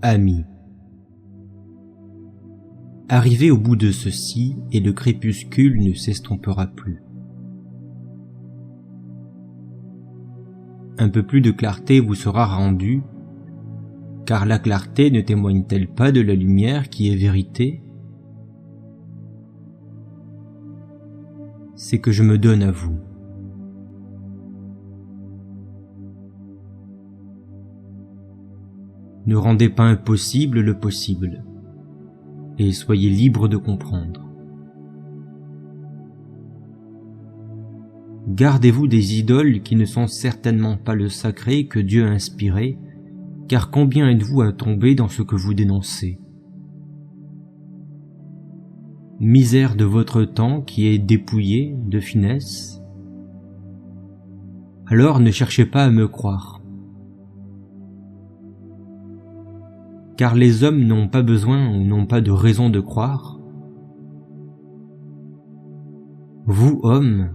Amis. Arrivé au bout de ceci, et le crépuscule ne s'estompera plus. Un peu plus de clarté vous sera rendue, car la clarté ne témoigne-t-elle pas de la lumière qui est vérité? C'est que je me donne à vous. Ne rendez pas impossible le possible, et soyez libre de comprendre. Gardez-vous des idoles qui ne sont certainement pas le sacré que Dieu a inspiré, car combien êtes-vous à tomber dans ce que vous dénoncez? Misère de votre temps qui est dépouillé de finesse? Alors ne cherchez pas à me croire. Car les hommes n'ont pas besoin ou n'ont pas de raison de croire. Vous, hommes,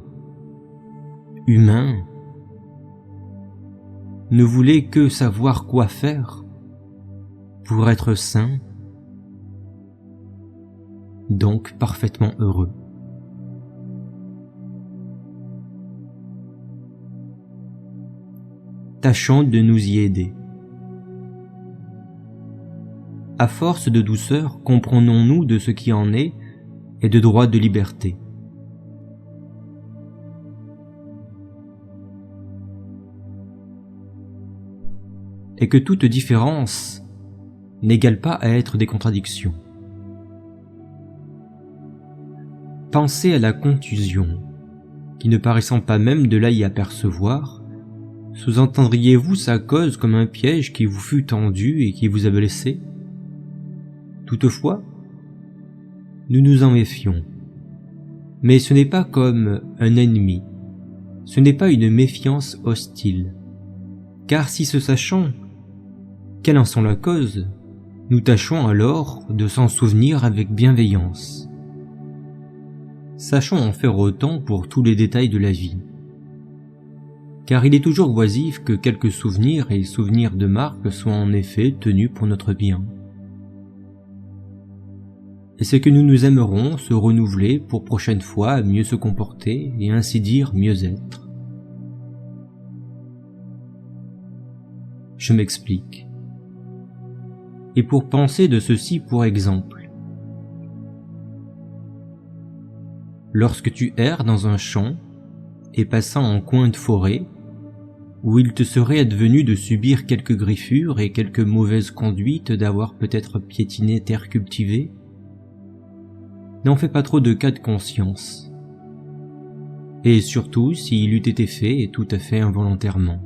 humains, ne voulez que savoir quoi faire pour être saints, donc parfaitement heureux. Tâchons de nous y aider. À force de douceur, comprenons-nous de ce qui en est et de droit de liberté. Et que toute différence n'égale pas à être des contradictions. Pensez à la contusion, qui ne paraissant pas même de là y apercevoir, sous-entendriez-vous sa cause comme un piège qui vous fut tendu et qui vous a blessé? Toutefois, nous nous en méfions. Mais ce n'est pas comme un ennemi, ce n'est pas une méfiance hostile. Car si se sachant quelle en sont la cause, nous tâchons alors de s'en souvenir avec bienveillance. Sachons en faire autant pour tous les détails de la vie. Car il est toujours oisif que quelques souvenirs et souvenirs de marque soient en effet tenus pour notre bien. Et c'est que nous nous aimerons se renouveler pour prochaine fois à mieux se comporter et ainsi dire mieux être. Je m'explique. Et pour penser de ceci pour exemple. Lorsque tu erres dans un champ et passant en coin de forêt, où il te serait advenu de subir quelques griffures et quelques mauvaises conduites d'avoir peut-être piétiné terre cultivée, n'en fais pas trop de cas de conscience, et surtout s'il eût été fait tout à fait involontairement.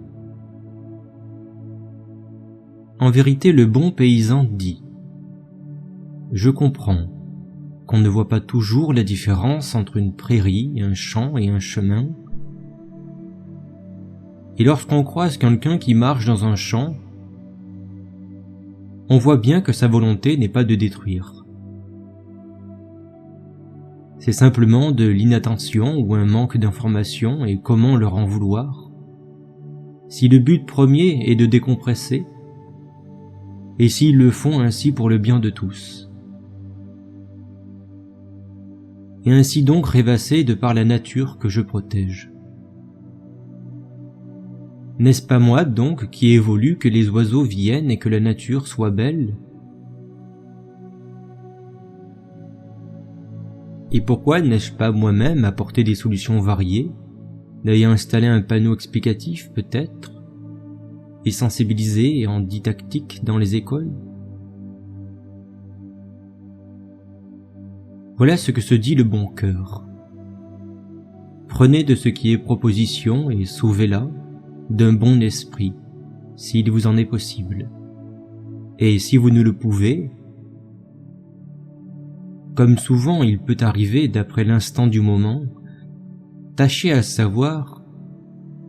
En vérité, le bon paysan dit « Je comprends qu'on ne voit pas toujours la différence entre une prairie, un champ et un chemin, et lorsqu'on croise quelqu'un qui marche dans un champ, on voit bien que sa volonté n'est pas de détruire. C'est simplement de l'inattention ou un manque d'information, et comment leur en vouloir? Si le but premier est de décompresser, et s'ils le font ainsi pour le bien de tous. Et ainsi donc rêvasser de par la nature que je protège. N'est-ce pas moi donc qui ai voulu que les oiseaux viennent et que la nature soit belle? Et pourquoi n'ai-je pas moi-même apporté des solutions variées, n'ayant installé un panneau explicatif peut-être, et sensibilisé en didactique dans les écoles? Voilà ce que se dit le bon cœur. Prenez de ce qui est proposition et sauvez-la d'un bon esprit, s'il vous en est possible. Et si vous ne le pouvez, comme souvent il peut arriver d'après l'instant du moment, tâchez à savoir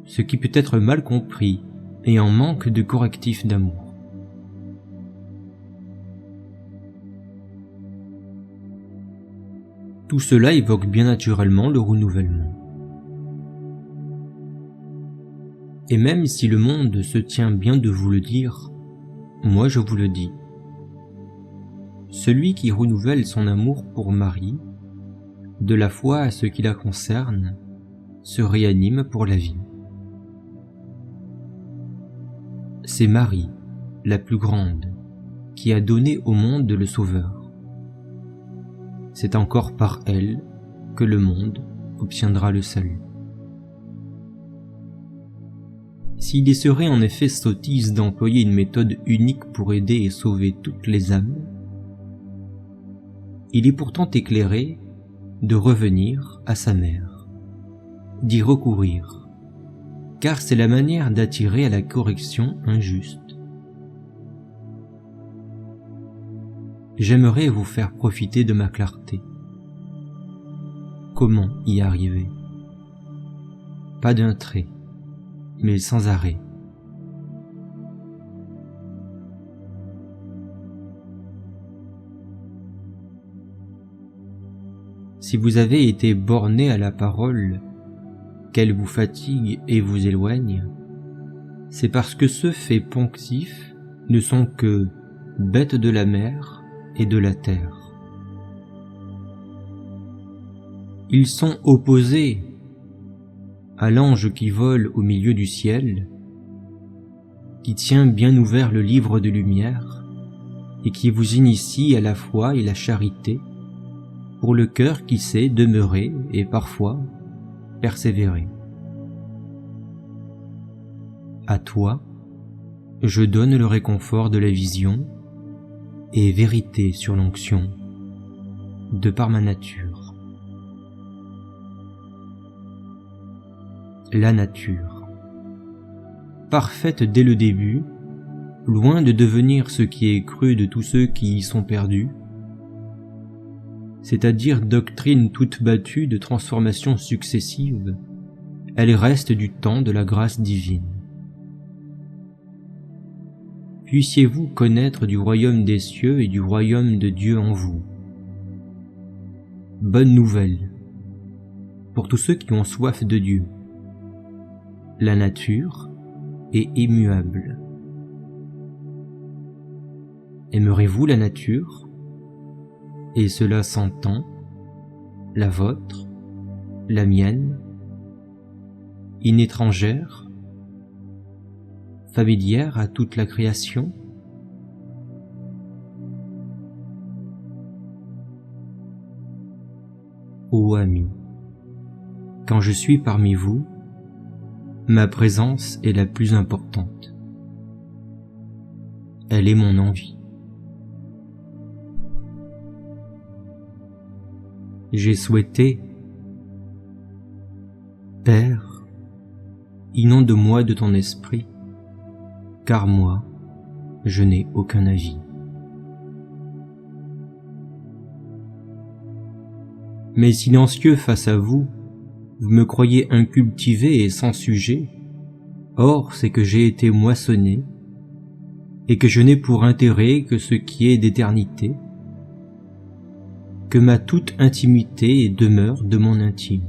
ce qui peut être mal compris et en manque de correctif d'amour. Tout cela évoque bien naturellement le renouvellement. Et même si le monde se tient bien de vous le dire, moi je vous le dis, celui qui renouvelle son amour pour Marie, de la foi à ce qui la concerne, se réanime pour la vie. C'est Marie, la plus grande, qui a donné au monde le Sauveur. C'est encore par elle que le monde obtiendra le salut. S'il y serait en effet sottise d'employer une méthode unique pour aider et sauver toutes les âmes, il est pourtant éclairé de revenir à sa mère, d'y recourir, car c'est la manière d'attirer à la correction injuste. J'aimerais vous faire profiter de ma clarté. Comment y arriver? Pas d'un trait, mais sans arrêt. Si vous avez été borné à la parole, qu'elle vous fatigue et vous éloigne, c'est parce que ceux faits ponctifs ne sont que bêtes de la mer et de la terre. Ils sont opposés à l'ange qui vole au milieu du ciel, qui tient bien ouvert le livre de lumière et qui vous initie à la foi et la charité pour le cœur qui sait demeurer et parfois persévérer. À toi, je donne le réconfort de la vision et vérité sur l'onction, de par ma nature. La nature, parfaite dès le début, loin de devenir ce qui est cru de tous ceux qui y sont perdus, c'est-à-dire doctrine toute battue de transformations successives, elle reste du temps de la grâce divine. Puissiez-vous connaître du royaume des cieux et du royaume de Dieu en vous. Bonne nouvelle pour tous ceux qui ont soif de Dieu. La nature est immuable. Aimerez-vous la nature? Et cela s'entend, la vôtre, la mienne, inétrangère, familière à toute la création? Ô amis, quand je suis parmi vous, ma présence est la plus importante. Elle est mon envie. J'ai souhaité, Père, inonde-moi de ton esprit, car moi, je n'ai aucun avis. Mais silencieux face à vous, vous me croyez incultivé et sans sujet, or c'est que j'ai été moissonné, et que je n'ai pour intérêt que ce qui est d'éternité, que ma toute intimité demeure de mon intime.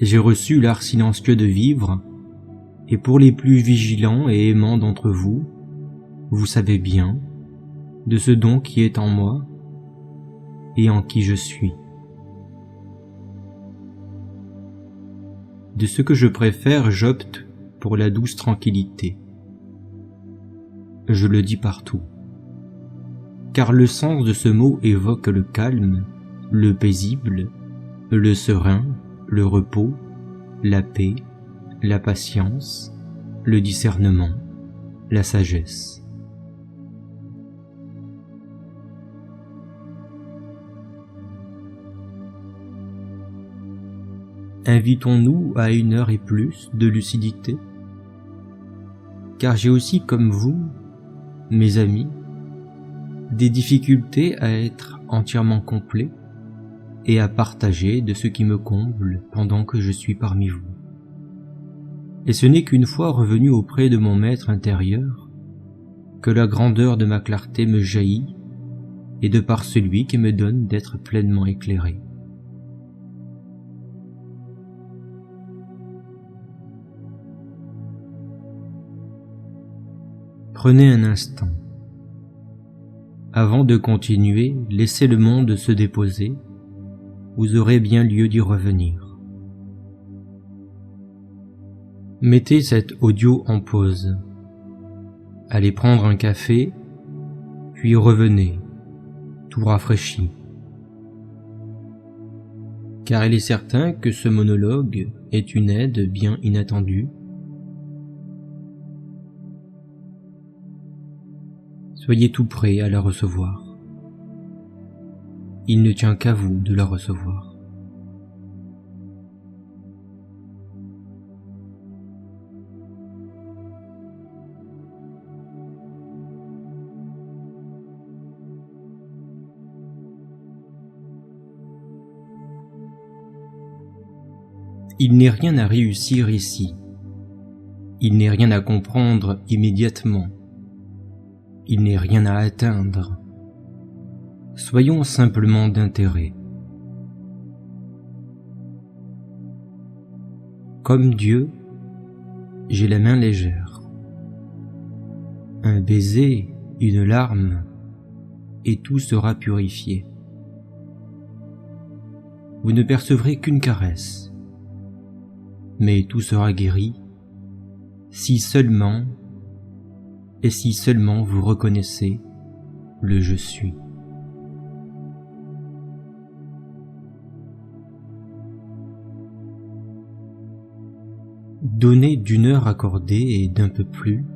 J'ai reçu l'art silencieux de vivre, et pour les plus vigilants et aimants d'entre vous, vous savez bien de ce don qui est en moi et en qui je suis. De ce que je préfère, j'opte pour la douce tranquillité. Je le dis partout. Car le sens de ce mot évoque le calme, le paisible, le serein, le repos, la paix, la patience, le discernement, la sagesse. Invitons-nous à 1 heure et plus de lucidité, car j'ai aussi comme vous, mes amis, des difficultés à être entièrement complet et à partager de ce qui me comble pendant que je suis parmi vous. Et ce n'est qu'une fois revenu auprès de mon maître intérieur que la grandeur de ma clarté me jaillit et de par celui qui me donne d'être pleinement éclairé. Prenez un instant Avant de continuer, laissez le monde se déposer, vous aurez bien lieu d'y revenir. Mettez cet audio en pause. Allez prendre un café, puis revenez, tout rafraîchi. Car il est certain que ce monologue est une aide bien inattendue. Soyez tout prêt à la recevoir. Il ne tient qu'à vous de la recevoir. Il n'est rien à réussir ici. Il n'est rien à comprendre immédiatement. Il n'est rien à atteindre. Soyons simplement d'intérêt. Comme Dieu, j'ai la main légère. Un baiser, une larme, et tout sera purifié. Vous ne percevrez qu'une caresse. Mais tout sera guéri, si seulement vous reconnaissez le je suis. Donnez d'une heure accordée et d'un peu plus,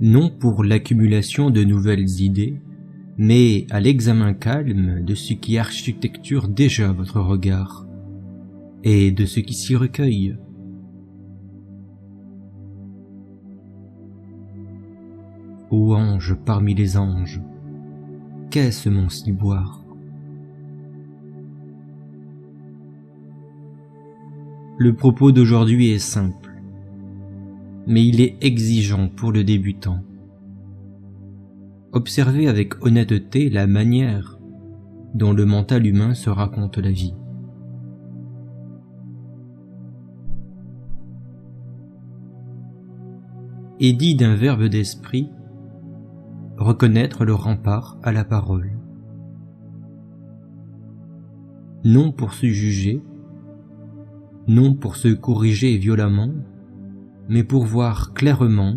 non pour l'accumulation de nouvelles idées, mais à l'examen calme de ce qui architecture déjà votre regard, et de ce qui s'y recueille. Ô ange parmi les anges, qu'est-ce mon ciboire? Le propos d'aujourd'hui est simple, mais il est exigeant pour le débutant. Observez avec honnêteté la manière dont le mental humain se raconte la vie. Et dit d'un verbe d'esprit, reconnaître le rempart à la parole. Non pour se juger, non pour se corriger violemment, mais pour voir clairement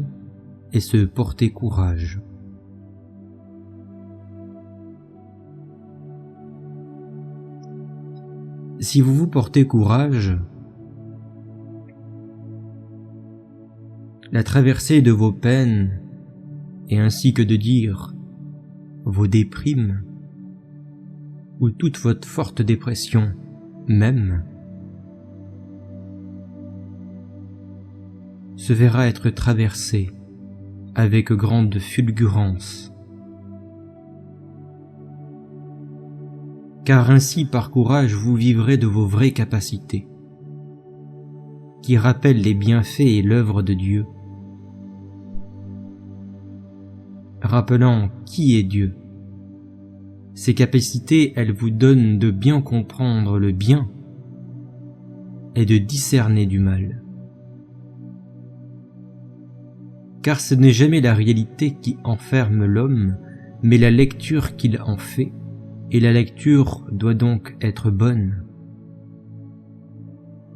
et se porter courage. Si vous vous portez courage, la traversée de vos peines, et ainsi que de dire vos déprimes, ou toute votre forte dépression même, se verra être traversée avec grande fulgurance. Car ainsi par courage vous vivrez de vos vraies capacités, qui rappellent les bienfaits et l'œuvre de Dieu, rappelant qui est Dieu. Ces capacités, elles vous donnent de bien comprendre le bien et de discerner du mal. Car ce n'est jamais la réalité qui enferme l'homme, mais la lecture qu'il en fait, et la lecture doit donc être bonne.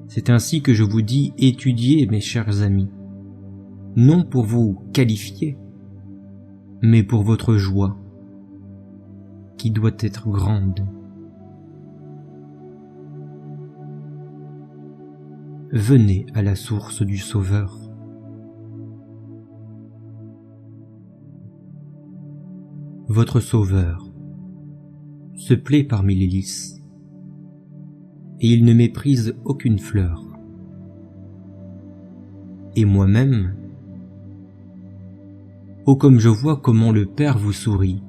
C'est ainsi que je vous dis, étudiez mes chers amis, non pour vous qualifier, mais pour votre joie, qui doit être grande. Venez à la source du Sauveur. Votre Sauveur se plaît parmi les lys, et il ne méprise aucune fleur. Et moi-même, oh comme je vois comment le Père vous sourit,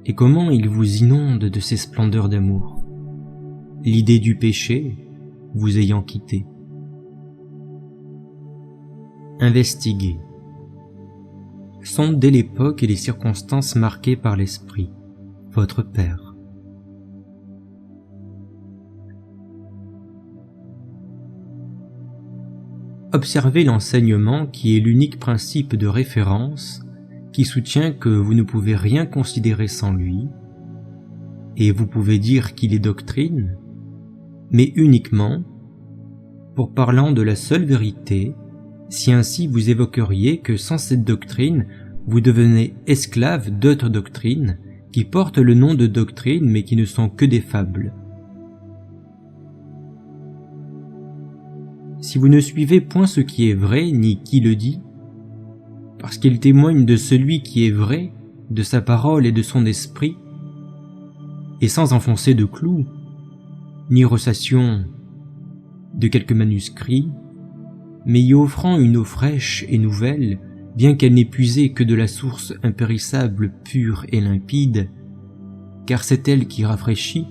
et comment il vous inonde de ses splendeurs d'amour, l'idée du péché vous ayant quitté. Investiguez. Sondez l'époque et les circonstances marquées par l'Esprit, votre Père. Observez l'enseignement qui est l'unique principe de référence qui soutient que vous ne pouvez rien considérer sans lui, et vous pouvez dire qu'il est doctrine, mais uniquement pour parlant de la seule vérité, si ainsi vous évoqueriez que sans cette doctrine, vous devenez esclave d'autres doctrines qui portent le nom de doctrine mais qui ne sont que des fables. Si vous ne suivez point ce qui est vrai ni qui le dit, parce qu'il témoigne de celui qui est vrai, de sa parole et de son esprit, et sans enfoncer de clous, ni ressation de quelques manuscrits, mais y offrant une eau fraîche et nouvelle, bien qu'elle n'ait puisé que de la source impérissable, pure et limpide, car c'est elle qui rafraîchit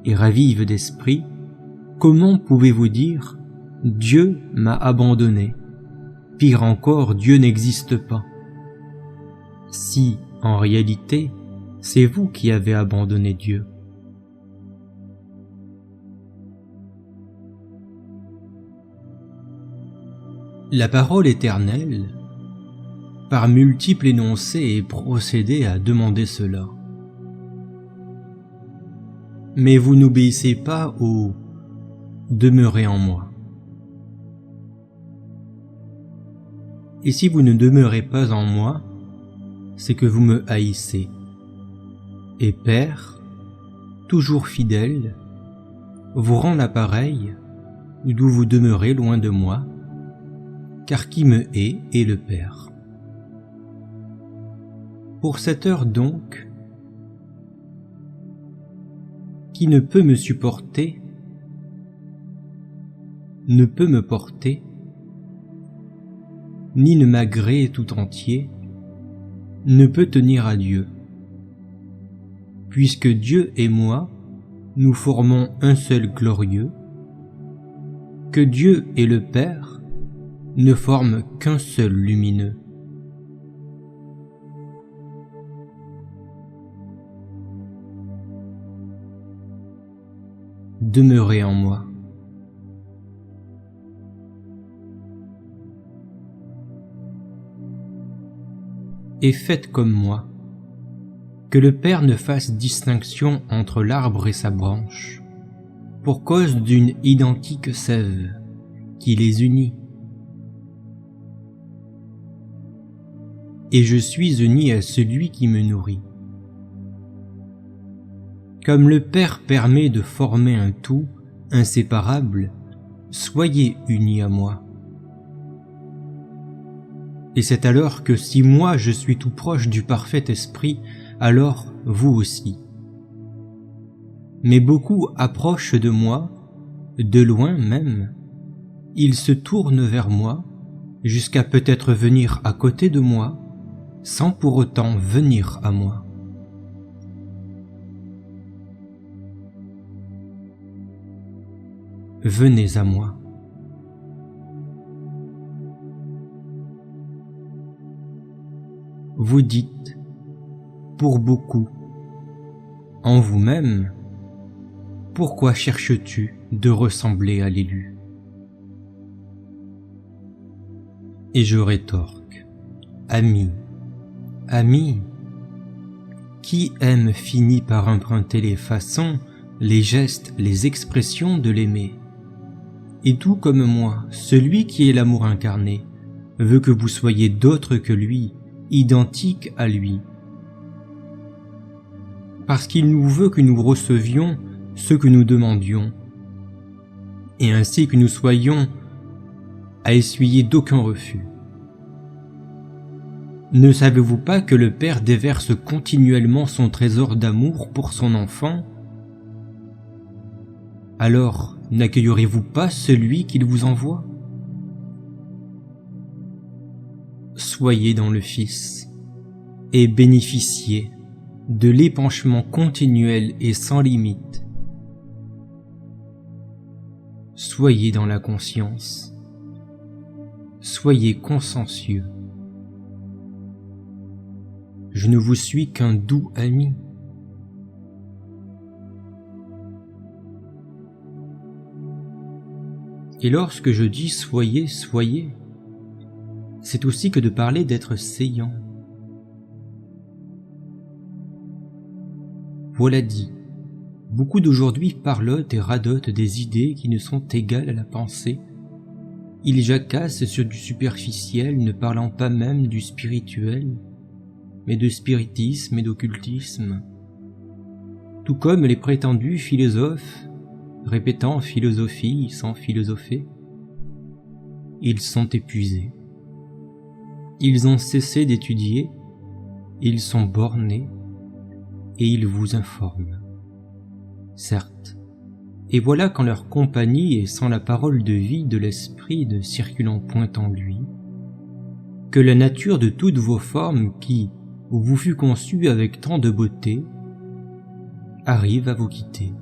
et ravive d'esprit, comment pouvez-vous dire « Dieu m'a abandonné », pire encore, Dieu n'existe pas, si, en réalité, c'est vous qui avez abandonné Dieu. La parole éternelle, par multiples énoncés, est procédée à demander cela. Mais vous n'obéissez pas au « demeurez en moi ». Et si vous ne demeurez pas en moi, c'est que vous me haïssez. Et Père, toujours fidèle, vous rend l'appareil d'où vous demeurez loin de moi, car qui me hait est le Père. Pour cette heure donc, qui ne peut me supporter, ne peut me porter, ni ne m'agréer tout entier, ne peut tenir à Dieu. Puisque Dieu et moi, nous formons un seul glorieux, que Dieu et le Père ne forment qu'un seul lumineux. Demeurez en moi. Et faites comme moi, que le Père ne fasse distinction entre l'arbre et sa branche, pour cause d'une identique sève qui les unit. Et je suis uni à celui qui me nourrit. Comme le Père permet de former un tout inséparable, soyez unis à moi. Et c'est alors que si moi je suis tout proche du parfait esprit, alors vous aussi. Mais beaucoup approchent de moi, de loin même. Ils se tournent vers moi, jusqu'à peut-être venir à côté de moi, sans pour autant venir à moi. Venez à moi. Vous dites, pour beaucoup, en vous-même, pourquoi cherches-tu de ressembler à l'élu? Et je rétorque, ami, ami, qui aime finit par emprunter les façons, les gestes, les expressions de l'aimer. Et tout comme moi, celui qui est l'amour incarné, veut que vous soyez d'autres que lui, identiques à lui. Parce qu'il nous veut que nous recevions ce que nous demandions, et ainsi que nous soyons à essuyer d'aucun refus. Ne savez-vous pas que le Père déverse continuellement son trésor d'amour pour son enfant? Alors, n'accueillerez-vous pas celui qu'il vous envoie? Soyez dans le Fils et bénéficiez de l'épanchement continuel et sans limite. Soyez dans la conscience, soyez consciencieux. Je ne vous suis qu'un doux ami. Et lorsque je dis soyez, soyez, c'est aussi que de parler d'être saillant, Voilà dit. Beaucoup d'aujourd'hui parlotent et radotent des idées qui ne sont égales à la pensée. Ils jacassent sur du superficiel, ne parlant pas même du spirituel, mais de spiritisme et d'occultisme. Tout comme les prétendus philosophes, répétant philosophie sans philosopher. Ils sont épuisés. Ils ont cessé d'étudier, ils sont bornés, et ils vous informent. Certes, et voilà qu'en leur compagnie et sans la parole de vie de l'esprit ne circulant point en lui, que la nature de toutes vos formes qui vous fut conçue avec tant de beauté, arrive à vous quitter.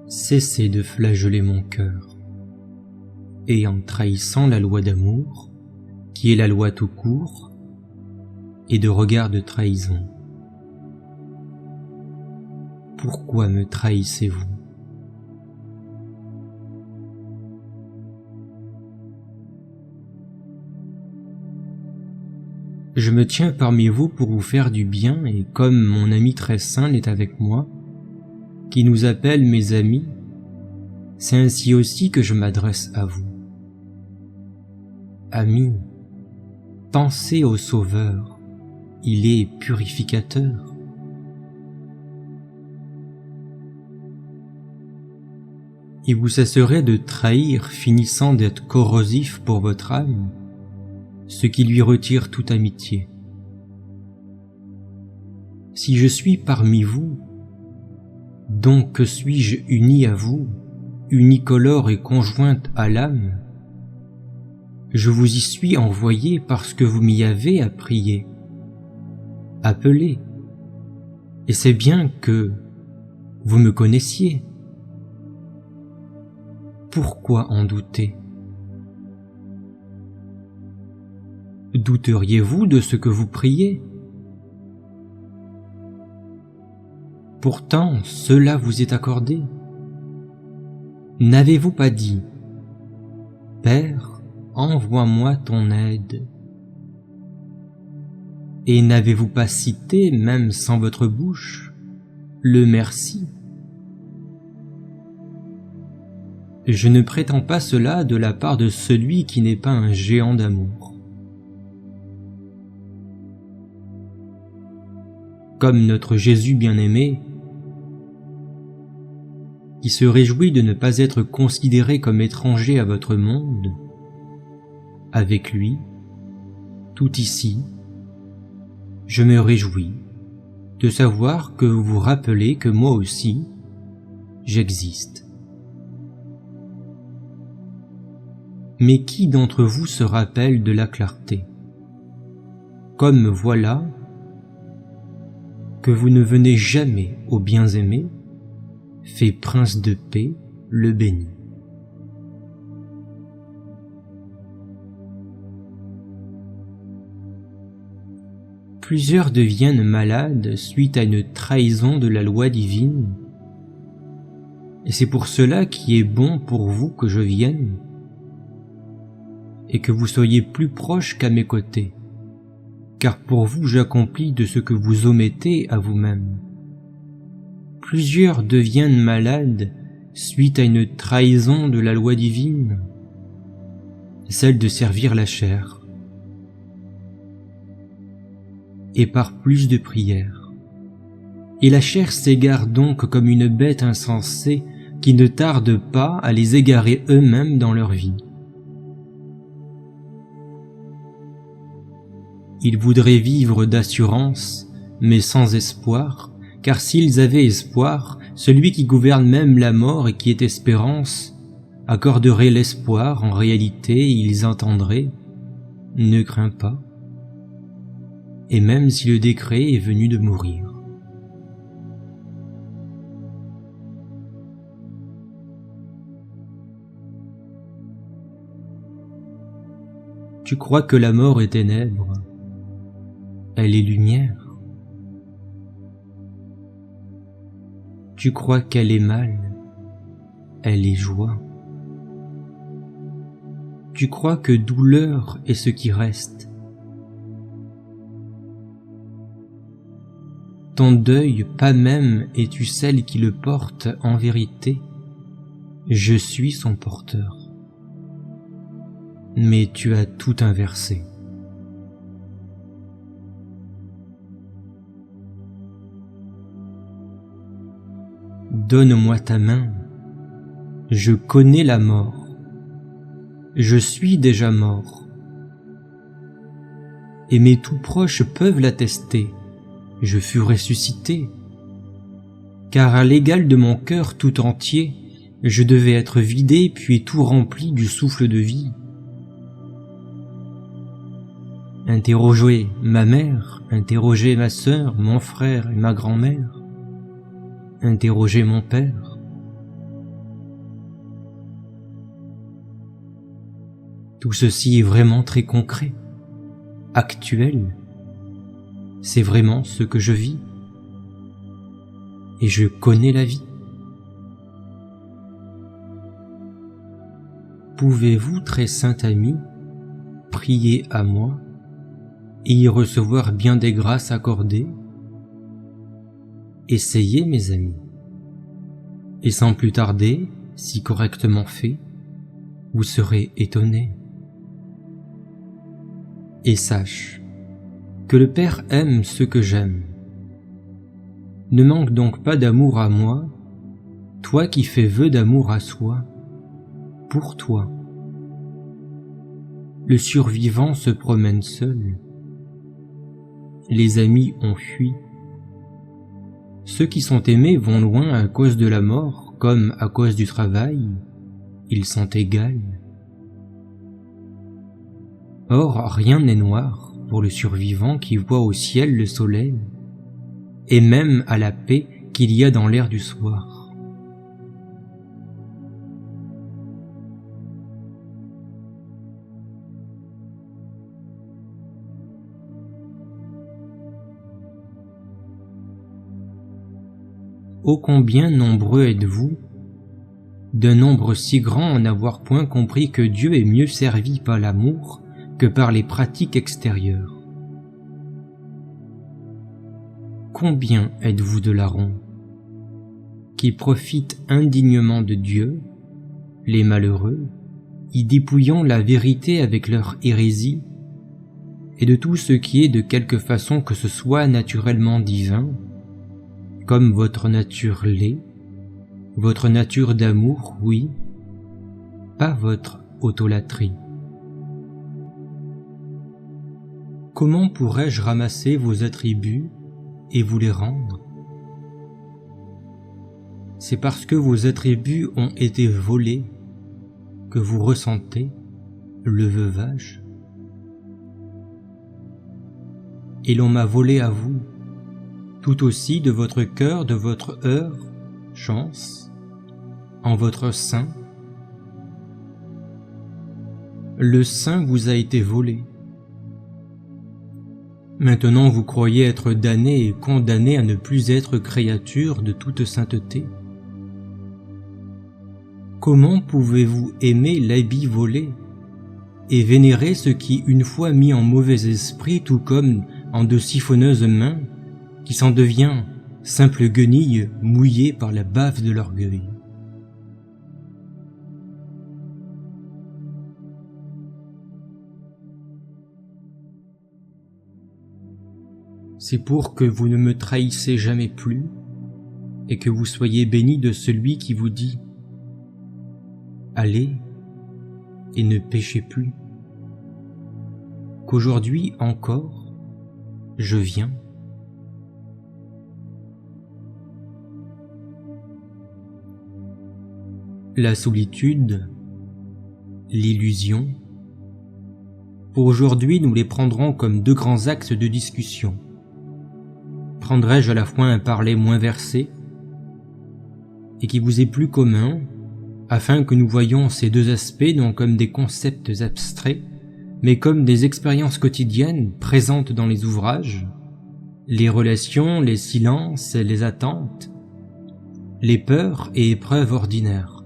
Cessez de flageller mon cœur, et en trahissant la loi d'amour, qui est la loi tout court, et de regard de trahison. Pourquoi me trahissez-vous? Je me tiens parmi vous pour vous faire du bien, et comme mon ami très saint l'est avec moi, qui nous appelle mes amis, c'est ainsi aussi que je m'adresse à vous. Amis, pensez au Sauveur, il est purificateur. Il vous cesserait de trahir, finissant d'être corrosif pour votre âme, ce qui lui retire toute amitié. Si je suis parmi vous, donc que suis-je uni à vous, unicolore et conjointe à l'âme? Je vous y suis envoyé parce que vous m'y avez à prier, appelé, et c'est bien que vous me connaissiez. Pourquoi en douter? Douteriez-vous de ce que vous priez? Pourtant, cela vous est accordé. N'avez-vous pas dit, « Père, envoie-moi ton aide » et n'avez-vous pas cité, même sans votre bouche, le merci? Je ne prétends pas cela de la part de celui qui n'est pas un géant d'amour. Comme notre Jésus bien-aimé, qui se réjouit de ne pas être considéré comme étranger à votre monde, avec lui, tout ici, je me réjouis de savoir que vous vous rappelez que moi aussi, j'existe. Mais qui d'entre vous se rappelle de la clarté? Comme voilà que vous ne venez jamais au bien-aimé, fait prince de paix, le béni. Plusieurs deviennent malades suite à une trahison de la loi divine, et c'est pour cela qu'il est bon pour vous que je vienne, et que vous soyez plus proches qu'à mes côtés, car pour vous j'accomplis de ce que vous omettez à vous-même. Plusieurs deviennent malades suite à une trahison de la loi divine, celle de servir la chair, et par plus de prières. Et la chair s'égare donc comme une bête insensée qui ne tarde pas à les égarer eux-mêmes dans leur vie. Ils voudraient vivre d'assurance, mais sans espoir, car s'ils avaient espoir, celui qui gouverne même la mort et qui est espérance, accorderait l'espoir, en réalité ils entendraient « Ne crains pas », et même si le décret est venu de mourir. Tu crois que la mort est ténèbres, elle est lumière. Tu crois qu'elle est mal, elle est joie. tu crois que douleur est ce qui reste. Ton deuil, pas même es-tu celle qui le porte en vérité, je suis son porteur. Mais tu as tout inversé. Donne-moi ta main, je connais la mort, je suis déjà mort, et mes tout proches peuvent l'attester, je fus ressuscité, car à l'égal de mon cœur tout entier, je devais être vidé puis tout rempli du souffle de vie. Interrogez ma mère, interrogez ma sœur, mon frère et ma grand-mère, interrogez mon père. Tout ceci est vraiment très concret, actuel. C'est vraiment ce que je vis. Et je connais la vie. Pouvez-vous, très saint ami, prier à moi et y recevoir bien des grâces accordées? Essayez, mes amis, et sans plus tarder, si correctement fait, vous serez étonnés. Et sache que le Père aime ce que j'aime. Ne manque donc pas d'amour à moi, toi qui fais vœu d'amour à soi, pour toi. Le survivant se promène seul. Les amis ont fui. Ceux qui sont aimés vont loin à cause de la mort, comme à cause du travail. Ils sont égaux. Or, rien n'est noir pour le survivant qui voit au ciel le soleil, et même à la paix qu'il y a dans l'air du soir. Ô combien nombreux êtes-vous, d'un nombre si grand en n'avoir point compris que Dieu est mieux servi par l'amour que par les pratiques extérieures. Combien êtes-vous de larrons qui profitent indignement de Dieu, les malheureux, y dépouillant la vérité avec leur hérésie, et de tout ce qui est de quelque façon que ce soit naturellement divin, comme votre nature l'est, votre nature d'amour, oui, pas votre autolatrie. Comment pourrais-je ramasser vos attributs et vous les rendre? C'est parce que vos attributs ont été volés que vous ressentez le veuvage. Et l'on m'a volé à vous, tout aussi de votre cœur, de votre heure, chance, en votre sein. Le sein vous a été volé. Maintenant vous croyez être damné et condamné à ne plus être créature de toute sainteté. Comment pouvez-vous aimer l'habit volé et vénérer ce qui, une fois mis en mauvais esprit, tout comme en de siphonneuses mains, qui s'en devient simple guenille mouillée par la bave de l'orgueil? C'est pour que vous ne me trahissez jamais plus et que vous soyez bénis de celui qui vous dit « Allez et ne péchez plus », qu'aujourd'hui encore je viens. La solitude, l'illusion, pour aujourd'hui nous les prendrons comme deux grands axes de discussion. Prendrai-je à la fois un parler moins versé et qui vous est plus commun, afin que nous voyions ces deux aspects non comme des concepts abstraits, mais comme des expériences quotidiennes présentes dans les ouvrages, les relations, les silences, les attentes, les peurs et épreuves ordinaires.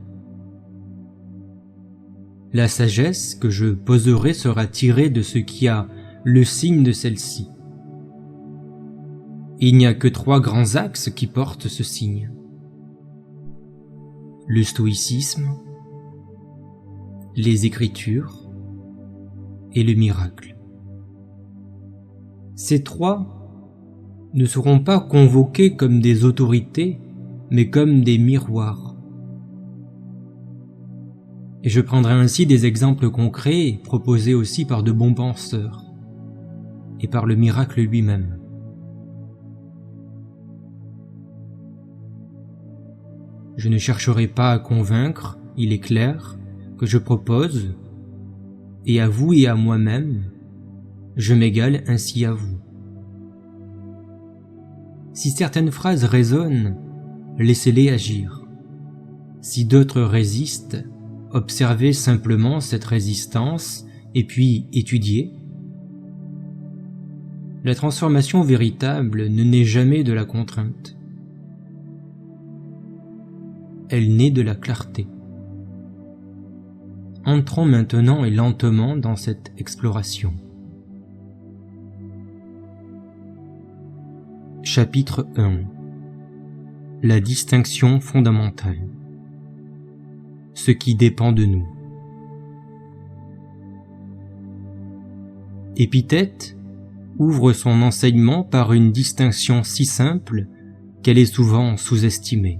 La sagesse que je poserai sera tirée de ce qui a le signe de celle-ci. Il n'y a que 3 grands axes qui portent ce signe. Le stoïcisme, les Écritures et le miracle. Ces 3 ne seront pas convoqués comme des autorités, mais comme des miroirs. Et je prendrai ainsi des exemples concrets proposés aussi par de bons penseurs et par le miracle lui-même. Je ne chercherai pas à convaincre, il est clair, que je propose, et à vous et à moi-même, je m'égale ainsi à vous. Si certaines phrases résonnent, laissez-les agir. Si d'autres résistent, observez simplement cette résistance et puis étudiez. La transformation véritable ne naît jamais de la contrainte. Elle naît de la clarté. Entrons maintenant et lentement dans cette exploration. Chapitre 1. La distinction fondamentale. Ce qui dépend de nous. Épithète ouvre son enseignement par une distinction si simple qu'elle est souvent sous-estimée.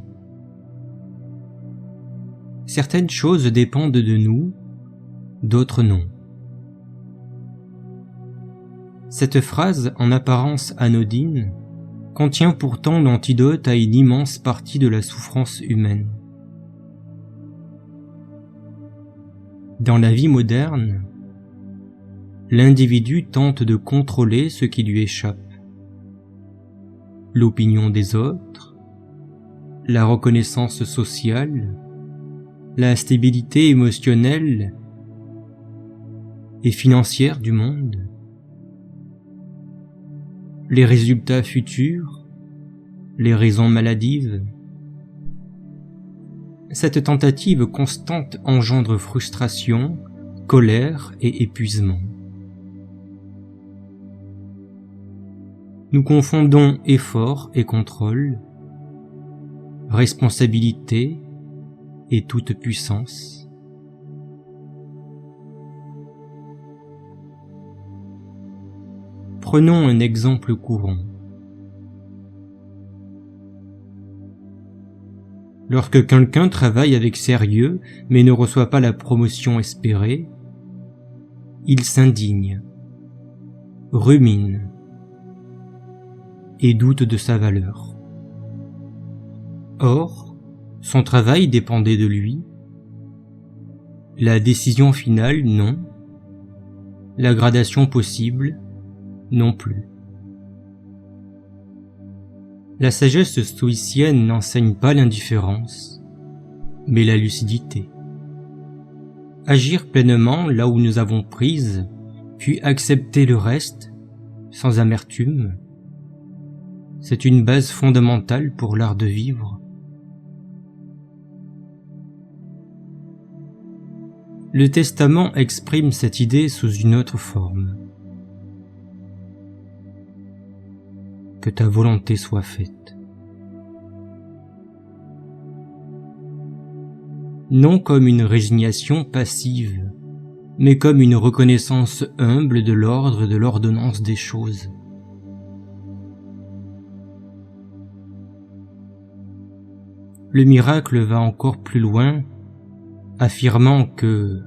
Certaines choses dépendent de nous, d'autres non. Cette phrase, en apparence anodine, contient pourtant l'antidote à une immense partie de la souffrance humaine. Dans la vie moderne, l'individu tente de contrôler ce qui lui échappe. L'opinion des autres, la reconnaissance sociale, la stabilité émotionnelle et financière du monde, les résultats futurs, les raisons maladives. Cette tentative constante engendre frustration, colère et épuisement. Nous confondons effort et contrôle, responsabilité et toute puissance. Prenons un exemple courant. Lorsque quelqu'un travaille avec sérieux mais ne reçoit pas la promotion espérée, il s'indigne, rumine et doute de sa valeur. Or, son travail dépendait de lui, la décision finale non, la gradation possible non plus. La sagesse stoïcienne n'enseigne pas l'indifférence, mais la lucidité. Agir pleinement là où nous avons prise, puis accepter le reste, sans amertume, c'est une base fondamentale pour l'art de vivre. Le Testament exprime cette idée sous une autre forme. Que ta volonté soit faite. Non comme une résignation passive, mais comme une reconnaissance humble de l'ordre et de l'ordonnance des choses. Le miracle va encore plus loin, affirmant que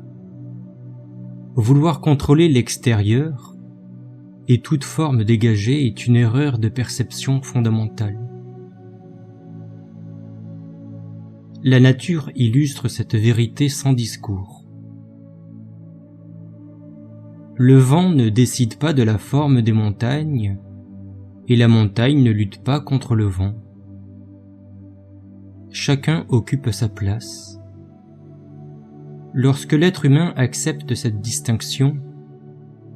vouloir contrôler l'extérieur et toute forme dégagée est une erreur de perception fondamentale. La nature illustre cette vérité sans discours. Le vent ne décide pas de la forme des montagnes, et la montagne ne lutte pas contre le vent. Chacun occupe sa place. Lorsque l'être humain accepte cette distinction,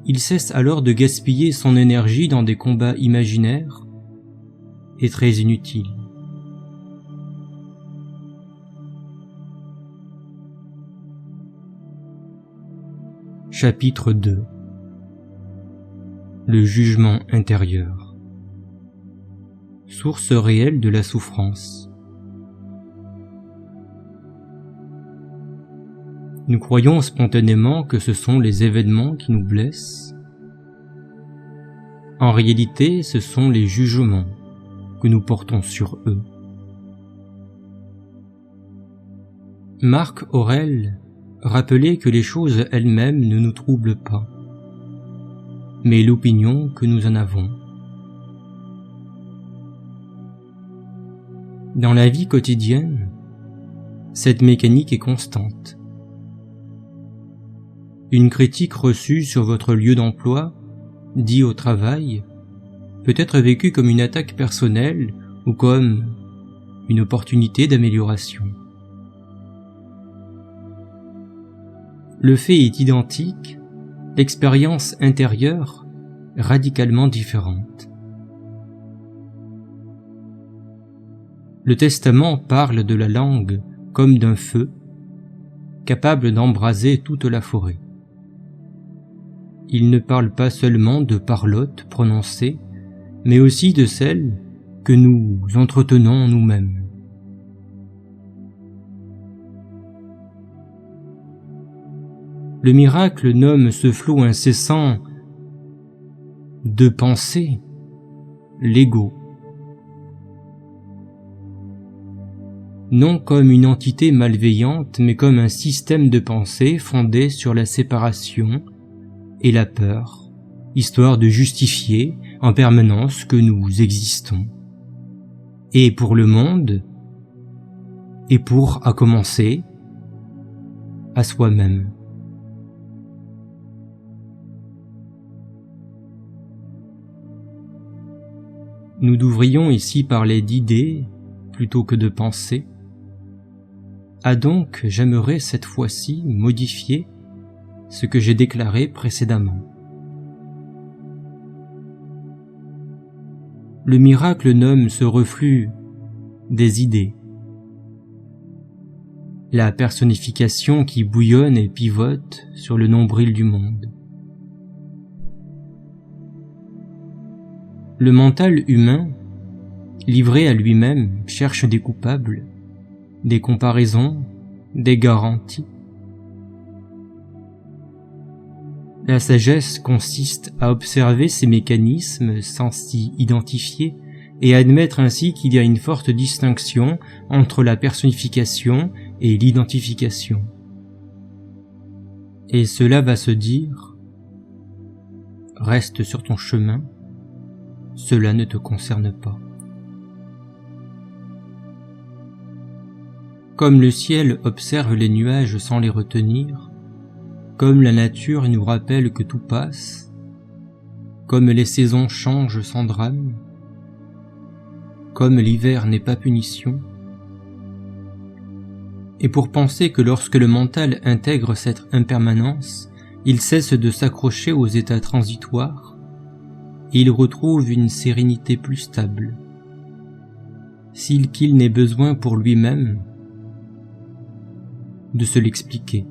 il cesse alors de gaspiller son énergie dans des combats imaginaires et très inutiles. Chapitre 2. Le jugement intérieur. Source réelle de la souffrance. Nous croyons spontanément que ce sont les événements qui nous blessent. En réalité, ce sont les jugements que nous portons sur eux. Marc Aurèle rappelait que les choses elles-mêmes ne nous troublent pas, mais l'opinion que nous en avons. Dans la vie quotidienne, cette mécanique est constante. Une critique reçue sur votre lieu d'emploi, dit au travail, peut être vécue comme une attaque personnelle ou comme une opportunité d'amélioration. Le fait est identique, l'expérience intérieure radicalement différente. Le Testament parle de la langue comme d'un feu, capable d'embraser toute la forêt. Il ne parle pas seulement de parlotte prononcée, mais aussi de celle que nous entretenons nous-mêmes. Le miracle nomme ce flot incessant de pensée l'ego. Non comme une entité malveillante, mais comme un système de pensée fondé sur la séparation et la peur, histoire de justifier en permanence que nous existons. Et pour le monde, et pour, à commencer, à soi-même. Nous devrions ici parler d'idées plutôt que de pensées. Ah donc, j'aimerais cette fois-ci modifier ce que j'ai déclaré précédemment. Le miracle nomme ce reflux des idées, la personnification qui bouillonne et pivote sur le nombril du monde. Le mental humain, livré à lui-même, cherche des coupables, des comparaisons, des garanties. La sagesse consiste à observer ces mécanismes sans s'y identifier et admettre ainsi qu'il y a une forte distinction entre la personnification et l'identification. Et cela va se dire « Reste sur ton chemin ». Cela ne te concerne pas. Comme le ciel observe les nuages sans les retenir, comme la nature nous rappelle que tout passe, comme les saisons changent sans drame, comme l'hiver n'est pas punition, et pour penser que lorsque le mental intègre cette impermanence, il cesse de s'accrocher aux états transitoires, il retrouve une sérénité plus stable, s'il qu'il n'ait besoin pour lui-même de se l'expliquer.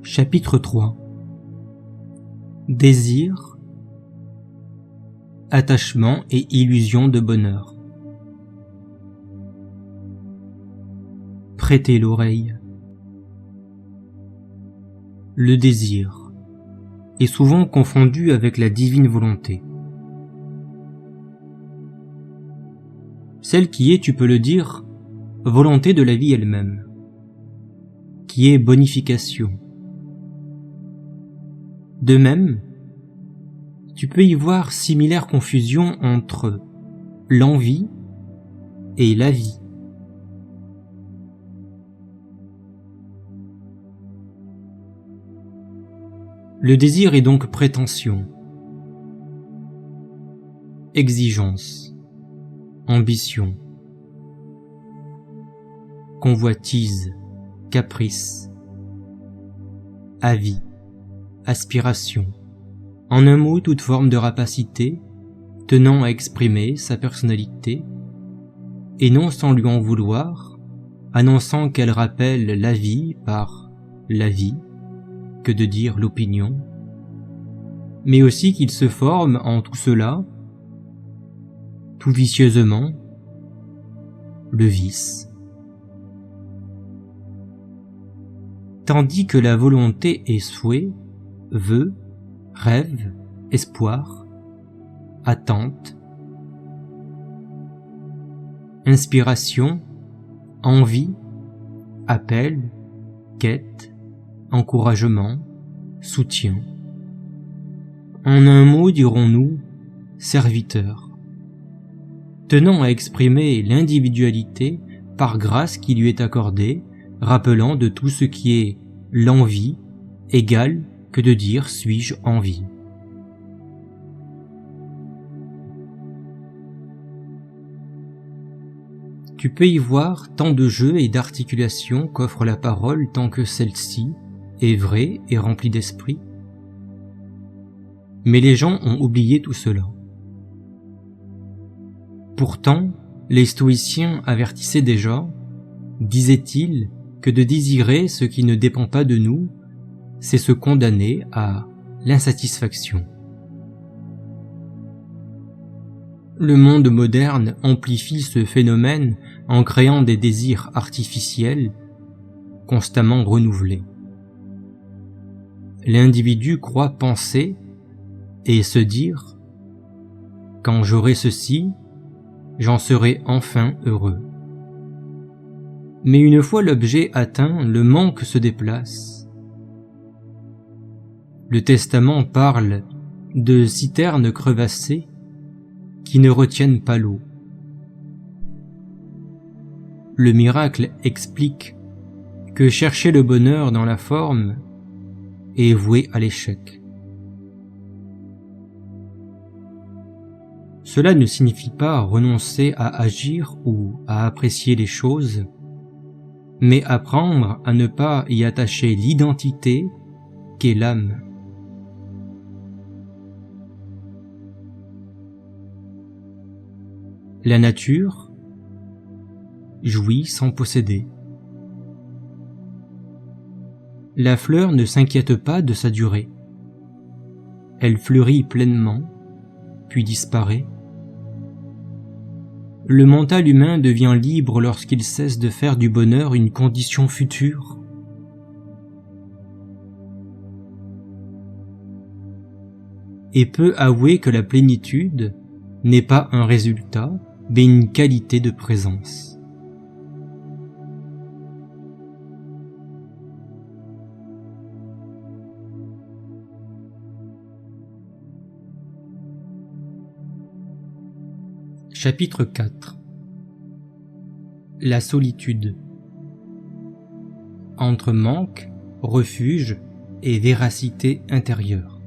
Chapitre 3. Désir, attachement et illusion de bonheur. Prêtez l'oreille. Le désir est souvent confondu avec la divine volonté. Celle qui est, tu peux le dire, volonté de la vie elle-même, qui est bonification. De même, tu peux y voir similaire confusion entre l'envie et la vie. Le désir est donc prétention, exigence, ambition, convoitise, caprice, avis, aspiration, en un mot toute forme de rapacité tenant à exprimer sa personnalité et non sans lui en vouloir, annonçant qu'elle rappelle la vie par la vie, que de dire l'opinion, mais aussi qu'il se forme en tout cela, tout vicieusement, le vice. Tandis que la volonté est souhait, vœu, rêve, espoir, attente, inspiration, envie, appel, quête, encouragement, soutien. En un mot, dirons-nous, serviteur, tenant à exprimer l'individualité par grâce qui lui est accordée, rappelant de tout ce qui est l'envie, égal que de dire suis-je en vie. Tu peux y voir tant de jeux et d'articulations qu'offre la parole tant que celle-ci est vraie et remplie d'esprit. Mais les gens ont oublié tout cela. Pourtant, les stoïciens avertissaient déjà, disaient-ils, que de désirer ce qui ne dépend pas de nous, c'est se condamner à l'insatisfaction. Le monde moderne amplifie ce phénomène en créant des désirs artificiels, constamment renouvelés. L'individu croit penser et se dire « Quand j'aurai ceci, j'en serai enfin heureux ». Mais une fois l'objet atteint, le manque se déplace. Le Testament parle de citernes crevassées qui ne retiennent pas l'eau. Le miracle explique que chercher le bonheur dans la forme est voué à l'échec. Cela ne signifie pas renoncer à agir ou à apprécier les choses, mais apprendre à ne pas y attacher l'identité qu'est l'âme. La nature jouit sans posséder. La fleur ne s'inquiète pas de sa durée. Elle fleurit pleinement, puis disparaît. Le mental humain devient libre lorsqu'il cesse de faire du bonheur une condition future. Et peut avouer que la plénitude n'est pas un résultat, mais une qualité de présence. Chapitre 4. La solitude. Entre manque, refuge et véracité intérieure.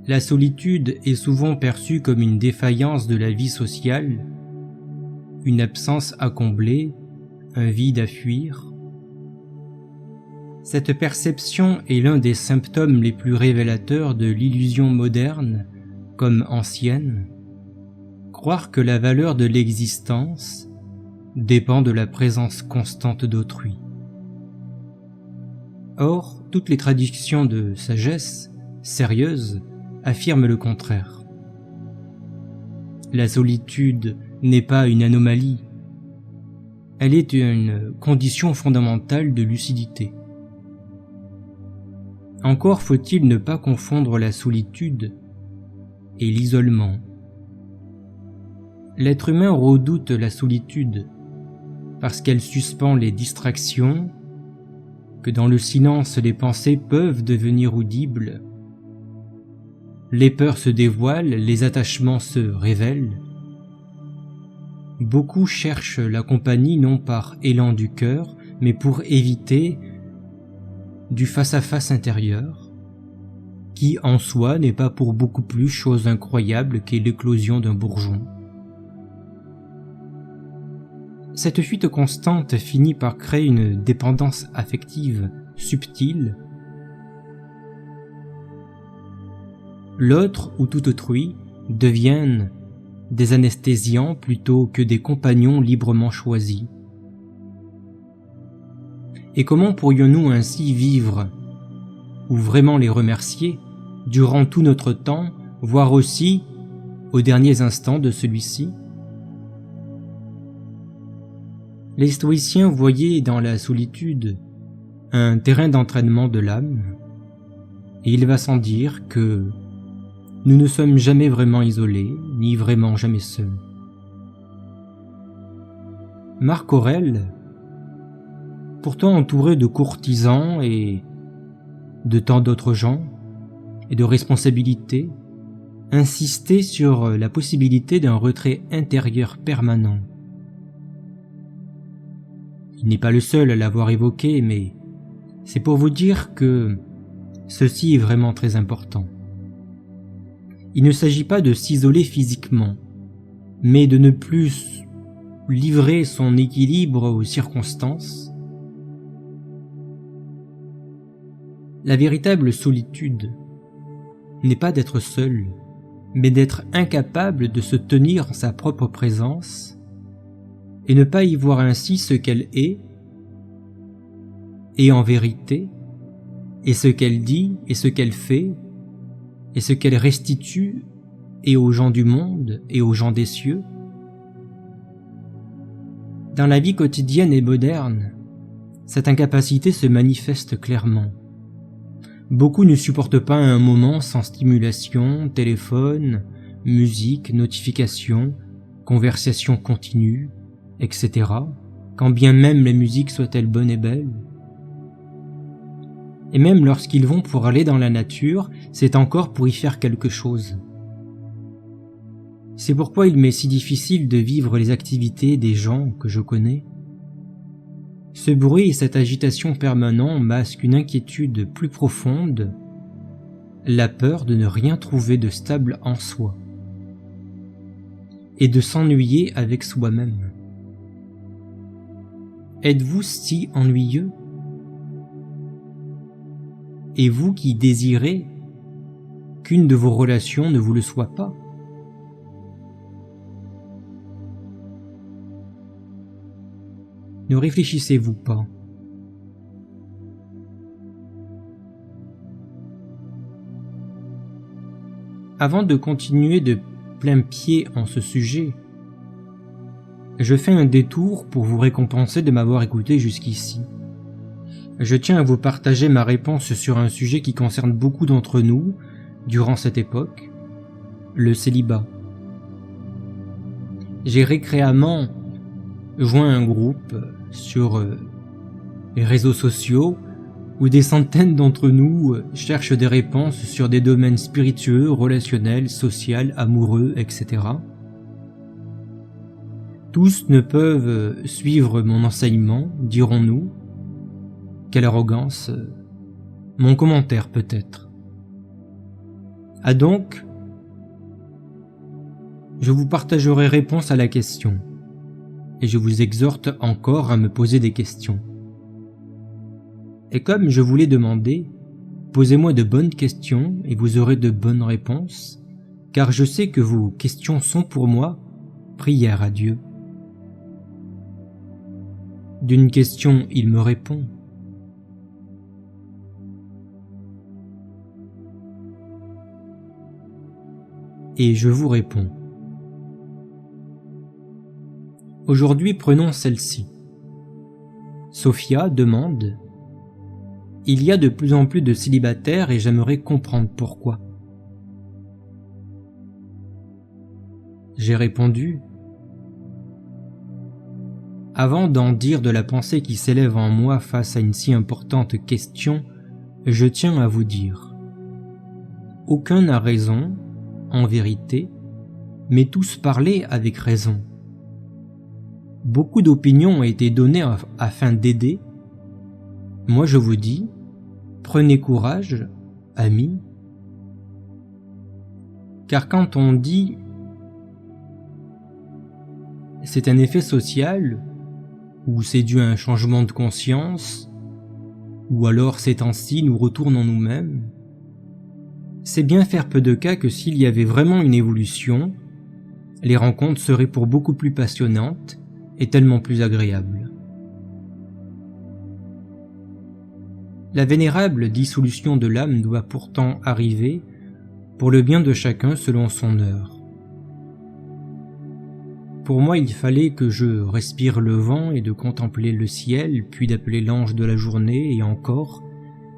La solitude est souvent perçue comme une défaillance de la vie sociale, une absence à combler, un vide à fuir. Cette perception est l'un des symptômes les plus révélateurs de l'illusion moderne comme ancienne. Croire que la valeur de l'existence dépend de la présence constante d'autrui. Or, toutes les traditions de sagesse sérieuse affirme le contraire. La solitude n'est pas une anomalie, elle est une condition fondamentale de lucidité. Encore faut-il ne pas confondre la solitude et l'isolement. L'être humain redoute la solitude parce qu'elle suspend les distractions, que dans le silence les pensées peuvent devenir audibles. Les peurs se dévoilent, les attachements se révèlent. Beaucoup cherchent la compagnie non par élan du cœur, mais pour éviter du face-à-face intérieur, qui en soi n'est pas pour beaucoup plus chose incroyable qu'est l'éclosion d'un bourgeon. Cette fuite constante finit par créer une dépendance affective subtile. L'autre ou tout autrui deviennent des anesthésiants plutôt que des compagnons librement choisis. Et comment pourrions-nous ainsi vivre, ou vraiment les remercier, durant tout notre temps, voire aussi aux derniers instants de celui-ci? Les stoïciens voyaient dans la solitude un terrain d'entraînement de l'âme, et il va sans dire que nous ne sommes jamais vraiment isolés, ni vraiment jamais seuls. Marc Aurèle, pourtant entouré de courtisans et de tant d'autres gens, et de responsabilités, insistait sur la possibilité d'un retrait intérieur permanent. Il n'est pas le seul à l'avoir évoqué, mais c'est pour vous dire que ceci est vraiment très important. Il ne s'agit pas de s'isoler physiquement, mais de ne plus livrer son équilibre aux circonstances. La véritable solitude n'est pas d'être seul, mais d'être incapable de se tenir en sa propre présence et ne pas y voir ainsi ce qu'elle est, et en vérité, et ce qu'elle dit, et ce qu'elle fait, et ce qu'elle restitue, et aux gens du monde, et aux gens des cieux. Dans la vie quotidienne et moderne, cette incapacité se manifeste clairement. Beaucoup ne supportent pas un moment sans stimulation, téléphone, musique, notification, conversation continue, etc., quand bien même la musique soit-elle bonne et belle. Et même lorsqu'ils vont pour aller dans la nature, c'est encore pour y faire quelque chose. C'est pourquoi il m'est si difficile de vivre les activités des gens que je connais. Ce bruit et cette agitation permanente masquent une inquiétude plus profonde, la peur de ne rien trouver de stable en soi, et de s'ennuyer avec soi-même. Êtes-vous si ennuyeux? Et vous qui désirez qu'une de vos relations ne vous le soit pas? Ne réfléchissez-vous pas? Avant de continuer de plein pied en ce sujet, je fais un détour pour vous récompenser de m'avoir écouté jusqu'ici. Je tiens à vous partager ma réponse sur un sujet qui concerne beaucoup d'entre nous durant cette époque, le célibat. J'ai récréamment joint un groupe sur les réseaux sociaux où des centaines d'entre nous cherchent des réponses sur des domaines spiritueux, relationnels, sociaux, amoureux, etc. Tous ne peuvent suivre mon enseignement, dirons-nous. Quelle arrogance, mon commentaire peut-être. Ah donc, je vous partagerai réponse à la question, et je vous exhorte encore à me poser des questions. Et comme je vous l'ai demandé, posez-moi de bonnes questions et vous aurez de bonnes réponses, car je sais que vos questions sont pour moi prière à Dieu. D'une question, il me répond. Et je vous réponds. Aujourd'hui, prenons celle-ci. Sophia demande « Il y a de plus en plus de célibataires et j'aimerais comprendre pourquoi. » J'ai répondu « Avant d'en dire de la pensée qui s'élève en moi face à une si importante question, je tiens à vous dire. Aucun n'a raison, en vérité, mais tous parlaient avec raison. Beaucoup d'opinions ont été données afin d'aider. Moi je vous dis, prenez courage, amis, car quand on dit c'est un effet social, ou c'est dû à un changement de conscience, ou alors ces temps-ci nous retournons – c'est bien faire peu de cas que s'il y avait vraiment une évolution, les rencontres seraient pour beaucoup plus passionnantes et tellement plus agréables. La vénérable dissolution de l'âme doit pourtant arriver pour le bien de chacun selon son heure. Pour moi, il fallait que je respire le vent et de contempler le ciel, puis d'appeler l'ange de la journée, et encore,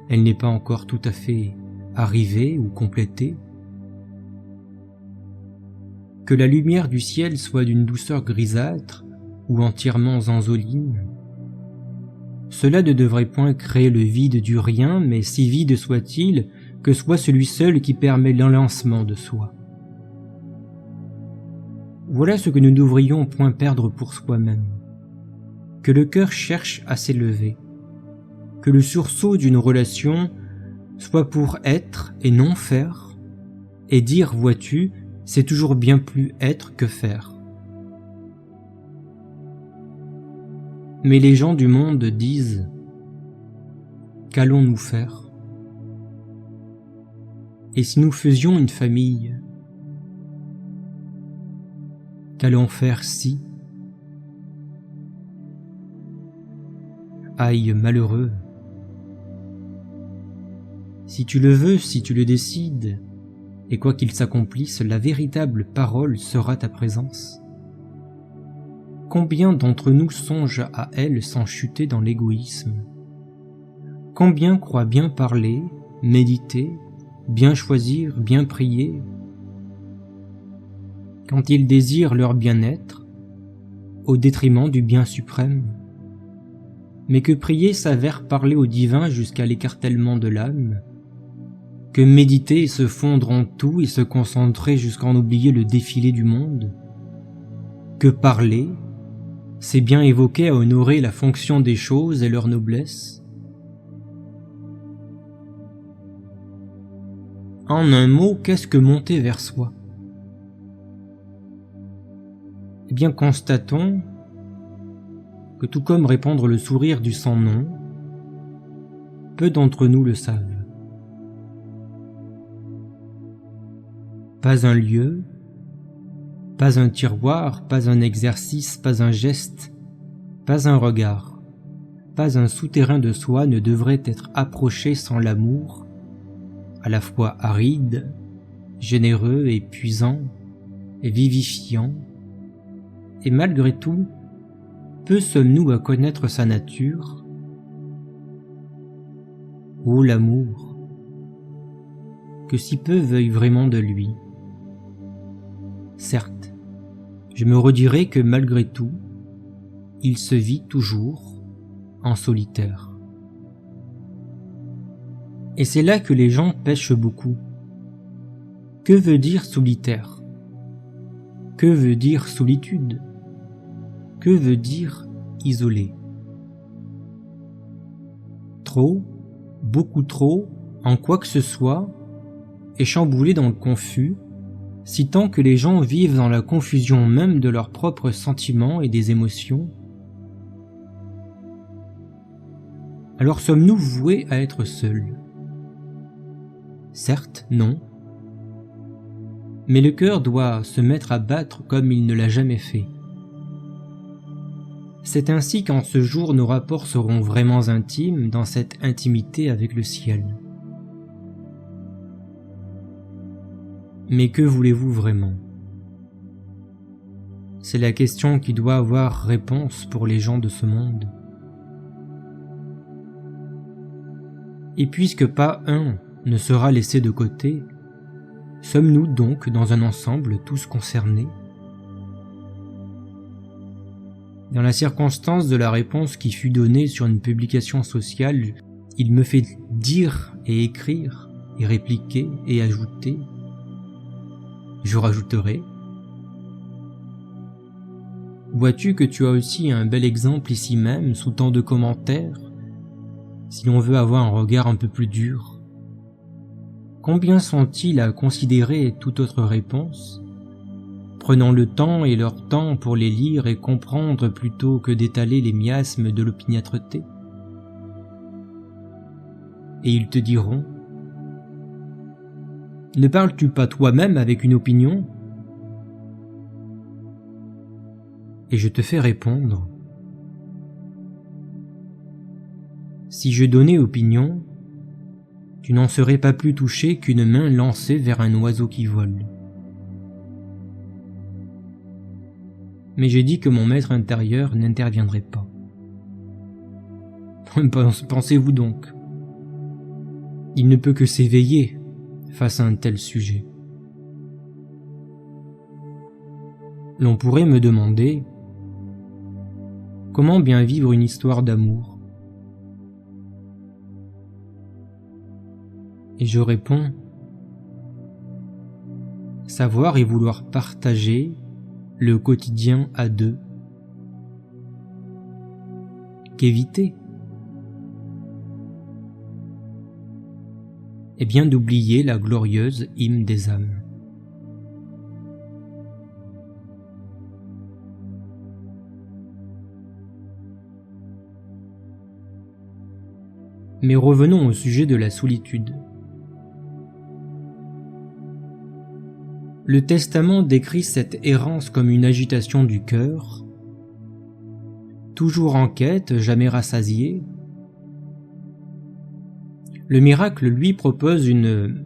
elle n'est pas encore tout à fait arrivée ou complétée. Que la lumière du ciel soit d'une douceur grisâtre ou entièrement ensoline, cela ne devrait point créer le vide du rien, mais si vide soit-il, que soit celui seul qui permet l'enlancement de soi. Voilà ce que nous ne devrions point perdre pour soi-même. Que le cœur cherche à s'élever. Que le sursaut d'une relation soit pour être et non faire, et dire, vois-tu, c'est toujours bien plus être que faire. Mais les gens du monde disent « Qu'allons-nous faire ? Et si nous faisions une famille ? Qu'allons faire si ? Aïe, malheureux ! Si tu le veux, si tu le décides, et quoi qu'il s'accomplisse, la véritable parole sera ta présence. Combien d'entre nous songent à elle sans chuter dans l'égoïsme ? Combien croient bien parler, méditer, bien choisir, bien prier ? Quand ils désirent leur bien-être, au détriment du bien suprême. Mais que prier s'avère parler au divin jusqu'à l'écartèlement de l'âme, que méditer et se fondre en tout et se concentrer jusqu'à en oublier le défilé du monde, que parler, c'est bien évoquer à honorer la fonction des choses et leur noblesse. En un mot, qu'est-ce que monter vers soi ? Eh bien, constatons que tout comme répandre le sourire du sans nom, peu d'entre nous le savent. Pas un lieu, pas un tiroir, pas un exercice, pas un geste, pas un regard, pas un souterrain de soi ne devrait être approché sans l'amour, à la fois aride, généreux, épuisant et vivifiant, et malgré tout, peu sommes-nous à connaître sa nature. Ô l'amour, que si peu veuille vraiment de lui. Certes, je me redirai que malgré tout, il se vit toujours en solitaire. Et c'est là que les gens pêchent beaucoup. Que veut dire solitaire ? Que veut dire solitude ? Que veut dire isolé ? Trop, beaucoup trop, en quoi que ce soit, est chamboulé dans le confus, si tant que les gens vivent dans la confusion même de leurs propres sentiments et des émotions. Alors sommes-nous voués à être seuls ? Certes, non. Mais le cœur doit se mettre à battre comme il ne l'a jamais fait. C'est ainsi qu'en ce jour nos rapports seront vraiment intimes dans cette intimité avec le ciel. Mais que voulez-vous vraiment ? C'est la question qui doit avoir réponse pour les gens de ce monde. Et puisque pas un ne sera laissé de côté, sommes-nous donc dans un ensemble tous concernés ? Dans la circonstance de la réponse qui fut donnée sur une publication sociale, il me fait dire et écrire, et répliquer et ajouter. Je rajouterai. Vois-tu que tu as aussi un bel exemple ici même, sous tant de commentaires, si l'on veut avoir un regard un peu plus dur. Combien sont-ils à considérer toute autre réponse, prenant le temps et leur temps pour les lire et comprendre plutôt que d'étaler les miasmes de l'opiniâtreté ? Et ils te diront : ne parles-tu pas toi-même avec une opinion ? et je te fais répondre. Si je donnais opinion, tu n'en serais pas plus touché qu'une main lancée vers un oiseau qui vole. Mais j'ai dit que mon maître intérieur n'interviendrait pas. Pensez-vous donc? Il ne peut que s'éveiller face à un tel sujet. L'on pourrait me demander comment bien vivre une histoire d'amour. Et je réponds, savoir et vouloir partager le quotidien à deux. Qu'éviter? Eh bien d'oublier la glorieuse hymne des âmes. Mais revenons au sujet de la solitude. Le Testament décrit cette errance comme une agitation du cœur, toujours en quête, jamais rassasié. Le miracle, lui, propose une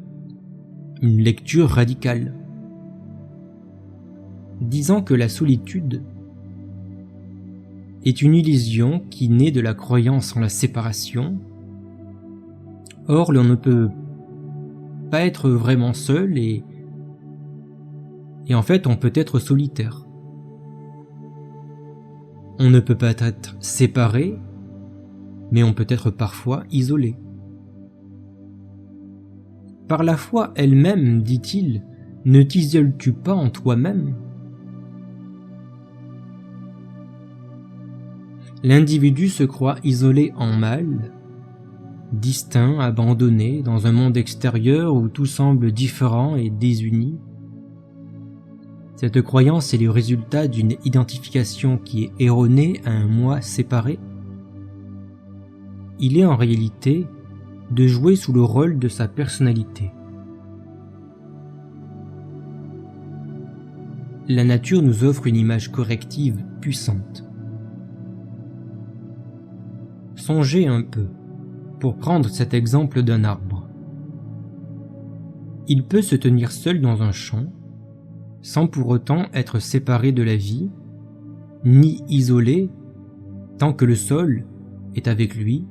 lecture radicale, disant que la solitude est une illusion qui naît de la croyance en la séparation. Or, l'on ne peut pas être vraiment seul et en fait, on peut être solitaire. On ne peut pas être séparé, mais on peut être parfois isolé. Par la foi elle-même, dit-il, ne t'isoles-tu pas en toi-même? L'individu se croit isolé en mal, distinct, abandonné, dans un monde extérieur où tout semble différent et désuni. Cette croyance est le résultat d'une identification qui est erronée à un moi séparé. Il est en réalité de jouer sous le rôle de sa personnalité. La nature nous offre une image corrective puissante. Songez un peu, pour prendre cet exemple d'un arbre. Il peut se tenir seul dans un champ, sans pour autant être séparé de la vie, ni isolé tant que le sol est avec lui,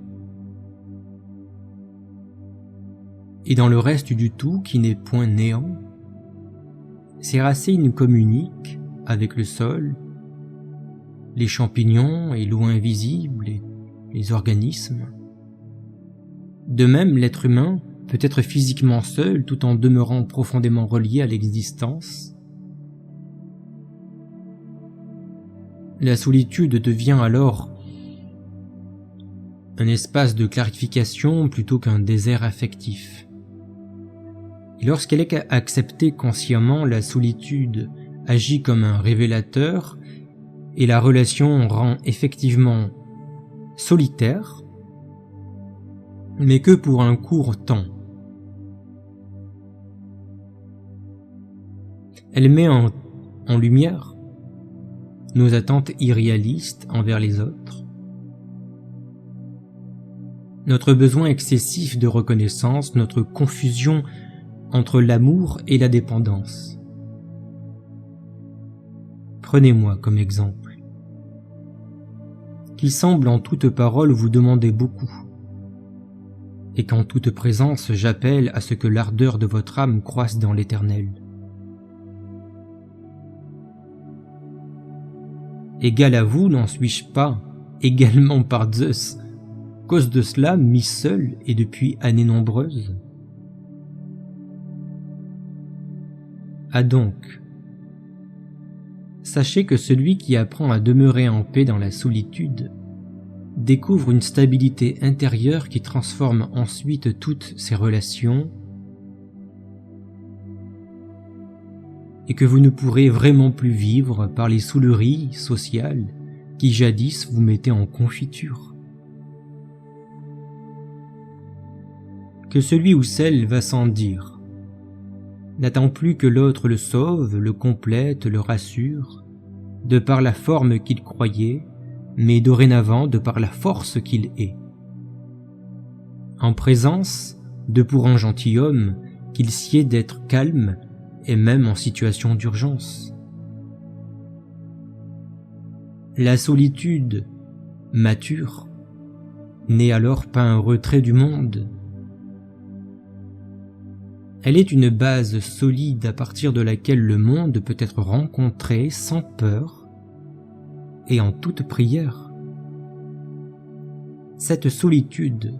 et dans le reste du tout qui n'est point néant, ses racines communiquent avec le sol, les champignons et l'eau invisible et les organismes. De même, l'être humain peut être physiquement seul tout en demeurant profondément relié à l'existence. La solitude devient alors un espace de clarification plutôt qu'un désert affectif. Et lorsqu'elle est acceptée consciemment, la solitude agit comme un révélateur et la relation rend effectivement solitaire, mais que pour un court temps. Elle met en lumière nos attentes irréalistes envers les autres, notre besoin excessif de reconnaissance, notre confusion entre l'amour et la dépendance. Prenez-moi comme exemple, qu'il semble en toute parole vous demander beaucoup, et qu'en toute présence j'appelle à ce que l'ardeur de votre âme croisse dans l'Éternel. Égal à vous, n'en suis-je pas, également par Zeus, cause de cela mis seul et depuis années nombreuses? Ah donc, sachez que celui qui apprend à demeurer en paix dans la solitude découvre une stabilité intérieure qui transforme ensuite toutes ses relations, et que vous ne pourrez vraiment plus vivre par les souleries sociales qui jadis vous mettaient en confiture. Que celui ou celle va sans dire, n'attend plus que l'autre le sauve, le complète, le rassure, de par la forme qu'il croyait, mais dorénavant de par la force qu'il est. En présence de pour un gentilhomme qu'il sied d'être calme et même en situation d'urgence. La solitude mature n'est alors pas un retrait du monde. Elle est une base solide à partir de laquelle le monde peut être rencontré sans peur et en toute prière. Cette solitude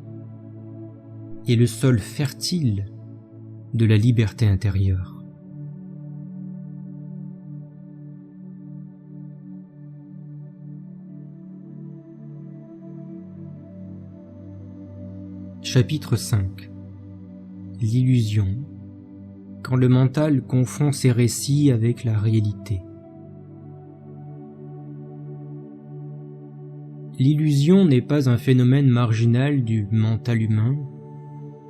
est le sol fertile de la liberté intérieure. Chapitre 5. L'illusion, quand le mental confond ses récits avec la réalité. L'illusion n'est pas un phénomène marginal du mental humain,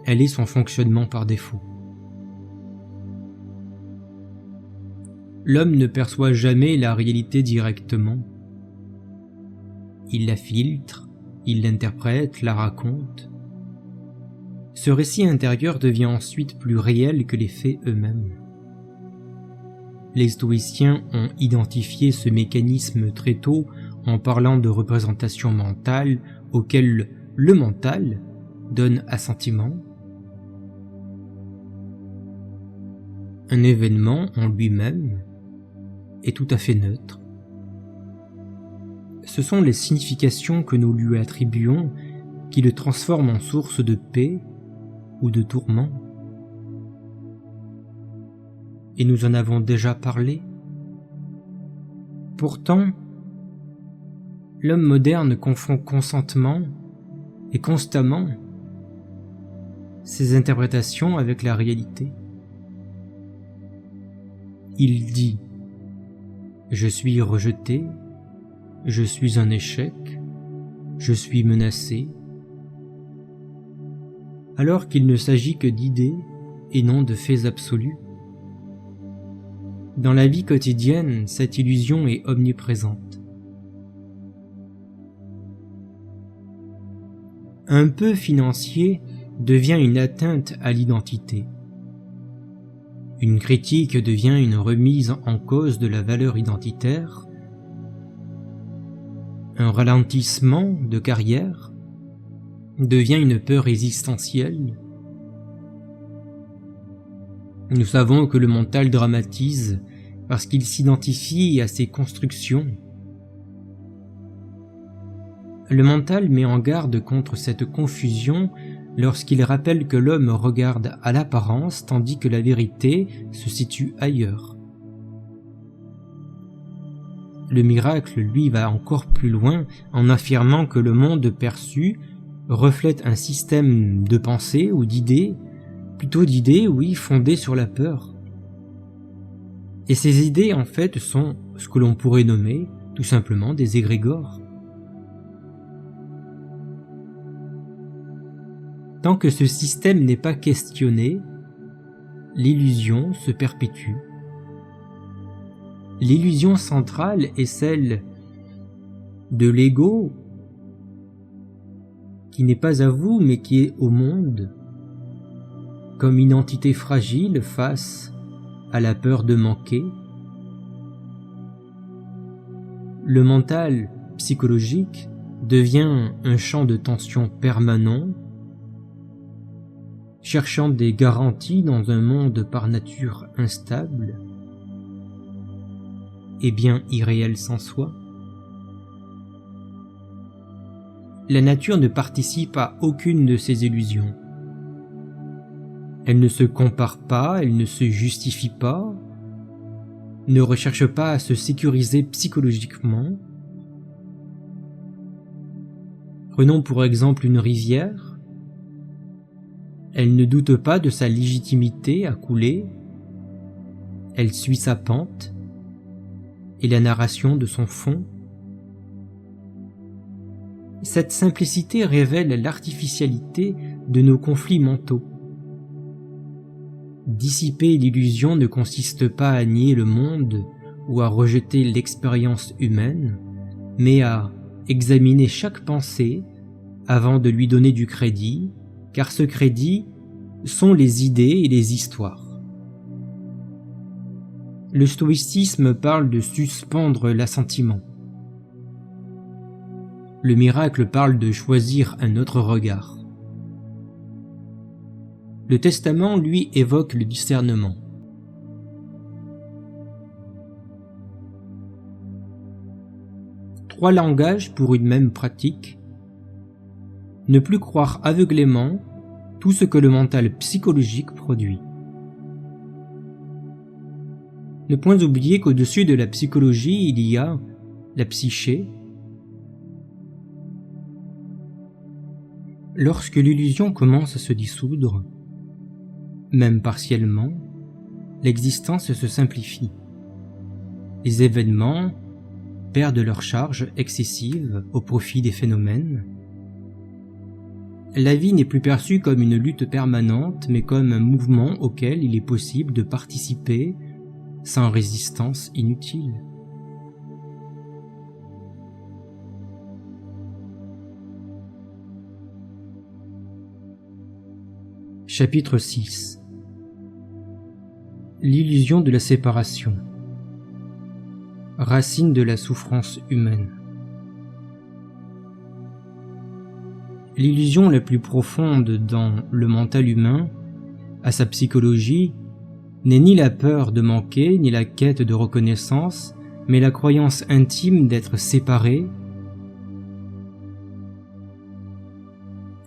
elle est son fonctionnement par défaut. L'homme ne perçoit jamais la réalité directement. Il la filtre, il l'interprète, la raconte. Ce récit intérieur devient ensuite plus réel que les faits eux-mêmes. Les stoïciens ont identifié ce mécanisme très tôt en parlant de représentation mentale auquel le mental donne assentiment. Un événement en lui-même est tout à fait neutre. Ce sont les significations que nous lui attribuons qui le transforment en source de paix ou de tourment. Et nous en avons déjà parlé. Pourtant, l'homme moderne confond consentement et constamment ses interprétations avec la réalité. Il dit « Je suis rejeté, je suis un échec, je suis menacé », alors qu'il ne s'agit que d'idées et non de faits absolus. Dans la vie quotidienne, cette illusion est omniprésente. Un peu financier devient une atteinte à l'identité. Une critique devient une remise en cause de la valeur identitaire. Un ralentissement de carrière devient une peur existentielle. Nous savons que le mental dramatise parce qu'il s'identifie à ses constructions. Le mental met en garde contre cette confusion lorsqu'il rappelle que l'homme regarde à l'apparence tandis que la vérité se situe ailleurs. Le miracle, lui, va encore plus loin en affirmant que le monde perçu reflète un système de pensée ou d'idées, plutôt d'idées, oui, fondées sur la peur. Et ces idées, en fait, sont ce que l'on pourrait nommer tout simplement des égrégores. Tant que ce système n'est pas questionné, l'illusion se perpétue. L'illusion centrale est celle de l'ego, qui n'est pas à vous mais qui est au monde, comme une entité fragile face à la peur de manquer. Le mental psychologique devient un champ de tension permanent, cherchant des garanties dans un monde par nature instable et bien irréel sans soi. La nature ne participe à aucune de ces illusions. Elle ne se compare pas, elle ne se justifie pas, ne recherche pas à se sécuriser psychologiquement. Prenons pour exemple une rivière. Elle ne doute pas de sa légitimité à couler, elle suit sa pente et la narration de son fond. Cette simplicité révèle l'artificialité de nos conflits mentaux. Dissiper l'illusion ne consiste pas à nier le monde ou à rejeter l'expérience humaine, mais à examiner chaque pensée avant de lui donner du crédit, car ce crédit sont les idées et les histoires. Le stoïcisme parle de suspendre l'assentiment. Le miracle parle de choisir un autre regard. Le testament, lui, évoque le discernement. Trois langages pour une même pratique. Ne plus croire aveuglément tout ce que le mental psychologique produit. Ne point oublier qu'au-dessus de la psychologie, il y a la psyché. Lorsque l'illusion commence à se dissoudre, même partiellement, l'existence se simplifie. Les événements perdent leur charge excessive au profit des phénomènes. La vie n'est plus perçue comme une lutte permanente, mais comme un mouvement auquel il est possible de participer sans résistance inutile. Chapitre 6. L'illusion de la séparation. Racine de la souffrance humaine. L'illusion la plus profonde dans le mental humain, à sa psychologie, n'est ni la peur de manquer, ni la quête de reconnaissance, mais la croyance intime d'être séparé.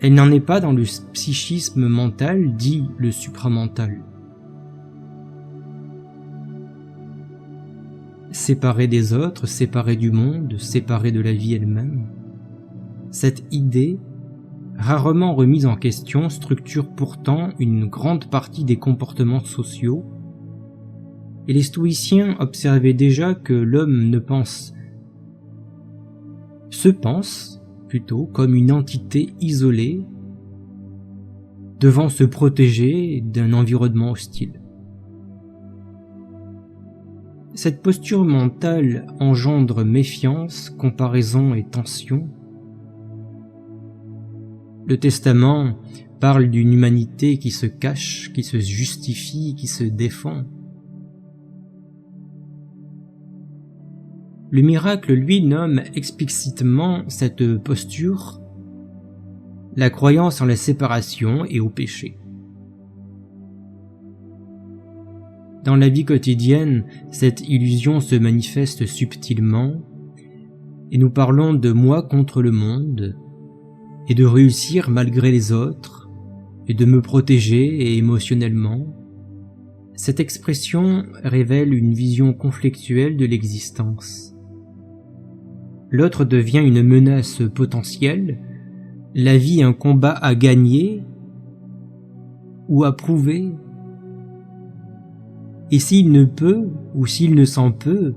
Elle n'en est pas dans le psychisme mental, dit le supramental. Séparé des autres, séparé du monde, séparé de la vie elle-même. Cette idée, rarement remise en question, structure pourtant une grande partie des comportements sociaux, et les stoïciens observaient déjà que l'homme se pense plutôt comme une entité isolée devant se protéger d'un environnement hostile. Cette posture mentale engendre méfiance, comparaison et tension. Le testament parle d'une humanité qui se cache, qui se justifie, qui se défend. Le miracle, lui, nomme explicitement cette posture la croyance en la séparation et au péché. Dans la vie quotidienne, cette illusion se manifeste subtilement et nous parlons de moi contre le monde et de réussir malgré les autres et de me protéger émotionnellement. Cette expression révèle une vision conflictuelle de l'existence. L'autre devient une menace potentielle, la vie un combat à gagner ou à prouver. Et s'il ne peut, ou s'il ne s'en peut,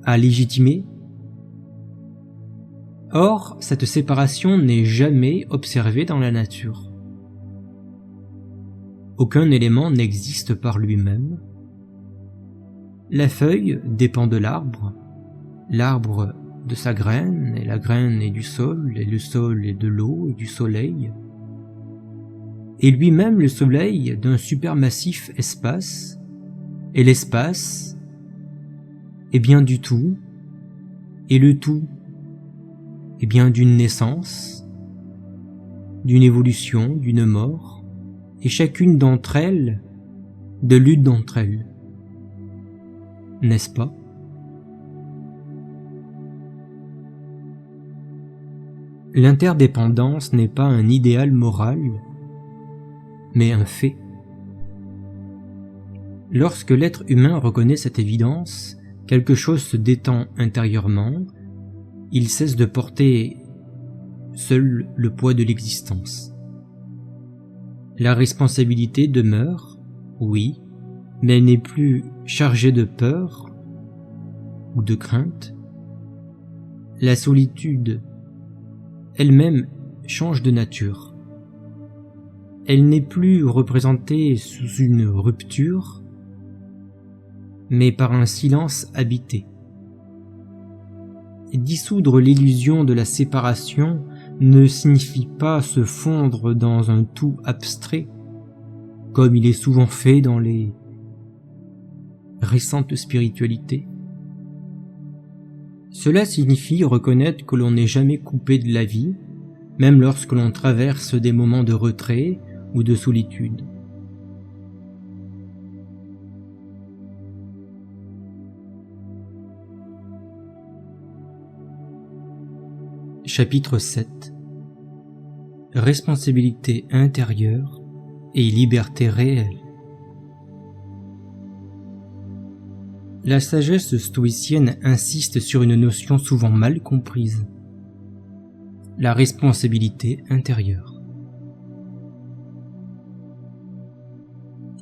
à légitimer. Or, cette séparation n'est jamais observée dans la nature. Aucun élément n'existe par lui-même. La feuille dépend de l'arbre de sa graine, et la graine est du sol, et le sol est de l'eau et du soleil. Et lui-même le soleil d'un supermassif espace, et l'espace est bien du tout, et le tout est bien d'une naissance, d'une évolution, d'une mort, et chacune d'entre elles de l'une d'entre elles. N'est-ce pas? L'interdépendance n'est pas un idéal moral, mais un fait. Lorsque l'être humain reconnaît cette évidence, quelque chose se détend intérieurement, il cesse de porter seul le poids de l'existence. La responsabilité demeure, oui, mais elle n'est plus chargée de peur ou de crainte. La solitude elle-même change de nature. Elle n'est plus représentée sous une rupture, mais par un silence habité. Dissoudre l'illusion de la séparation ne signifie pas se fondre dans un tout abstrait, comme il est souvent fait dans les récentes spiritualités. Cela signifie reconnaître que l'on n'est jamais coupé de la vie, même lorsque l'on traverse des moments de retrait ou de solitude. Chapitre 7. Responsabilité intérieure et liberté réelle. La sagesse stoïcienne insiste sur une notion souvent mal comprise: la responsabilité intérieure.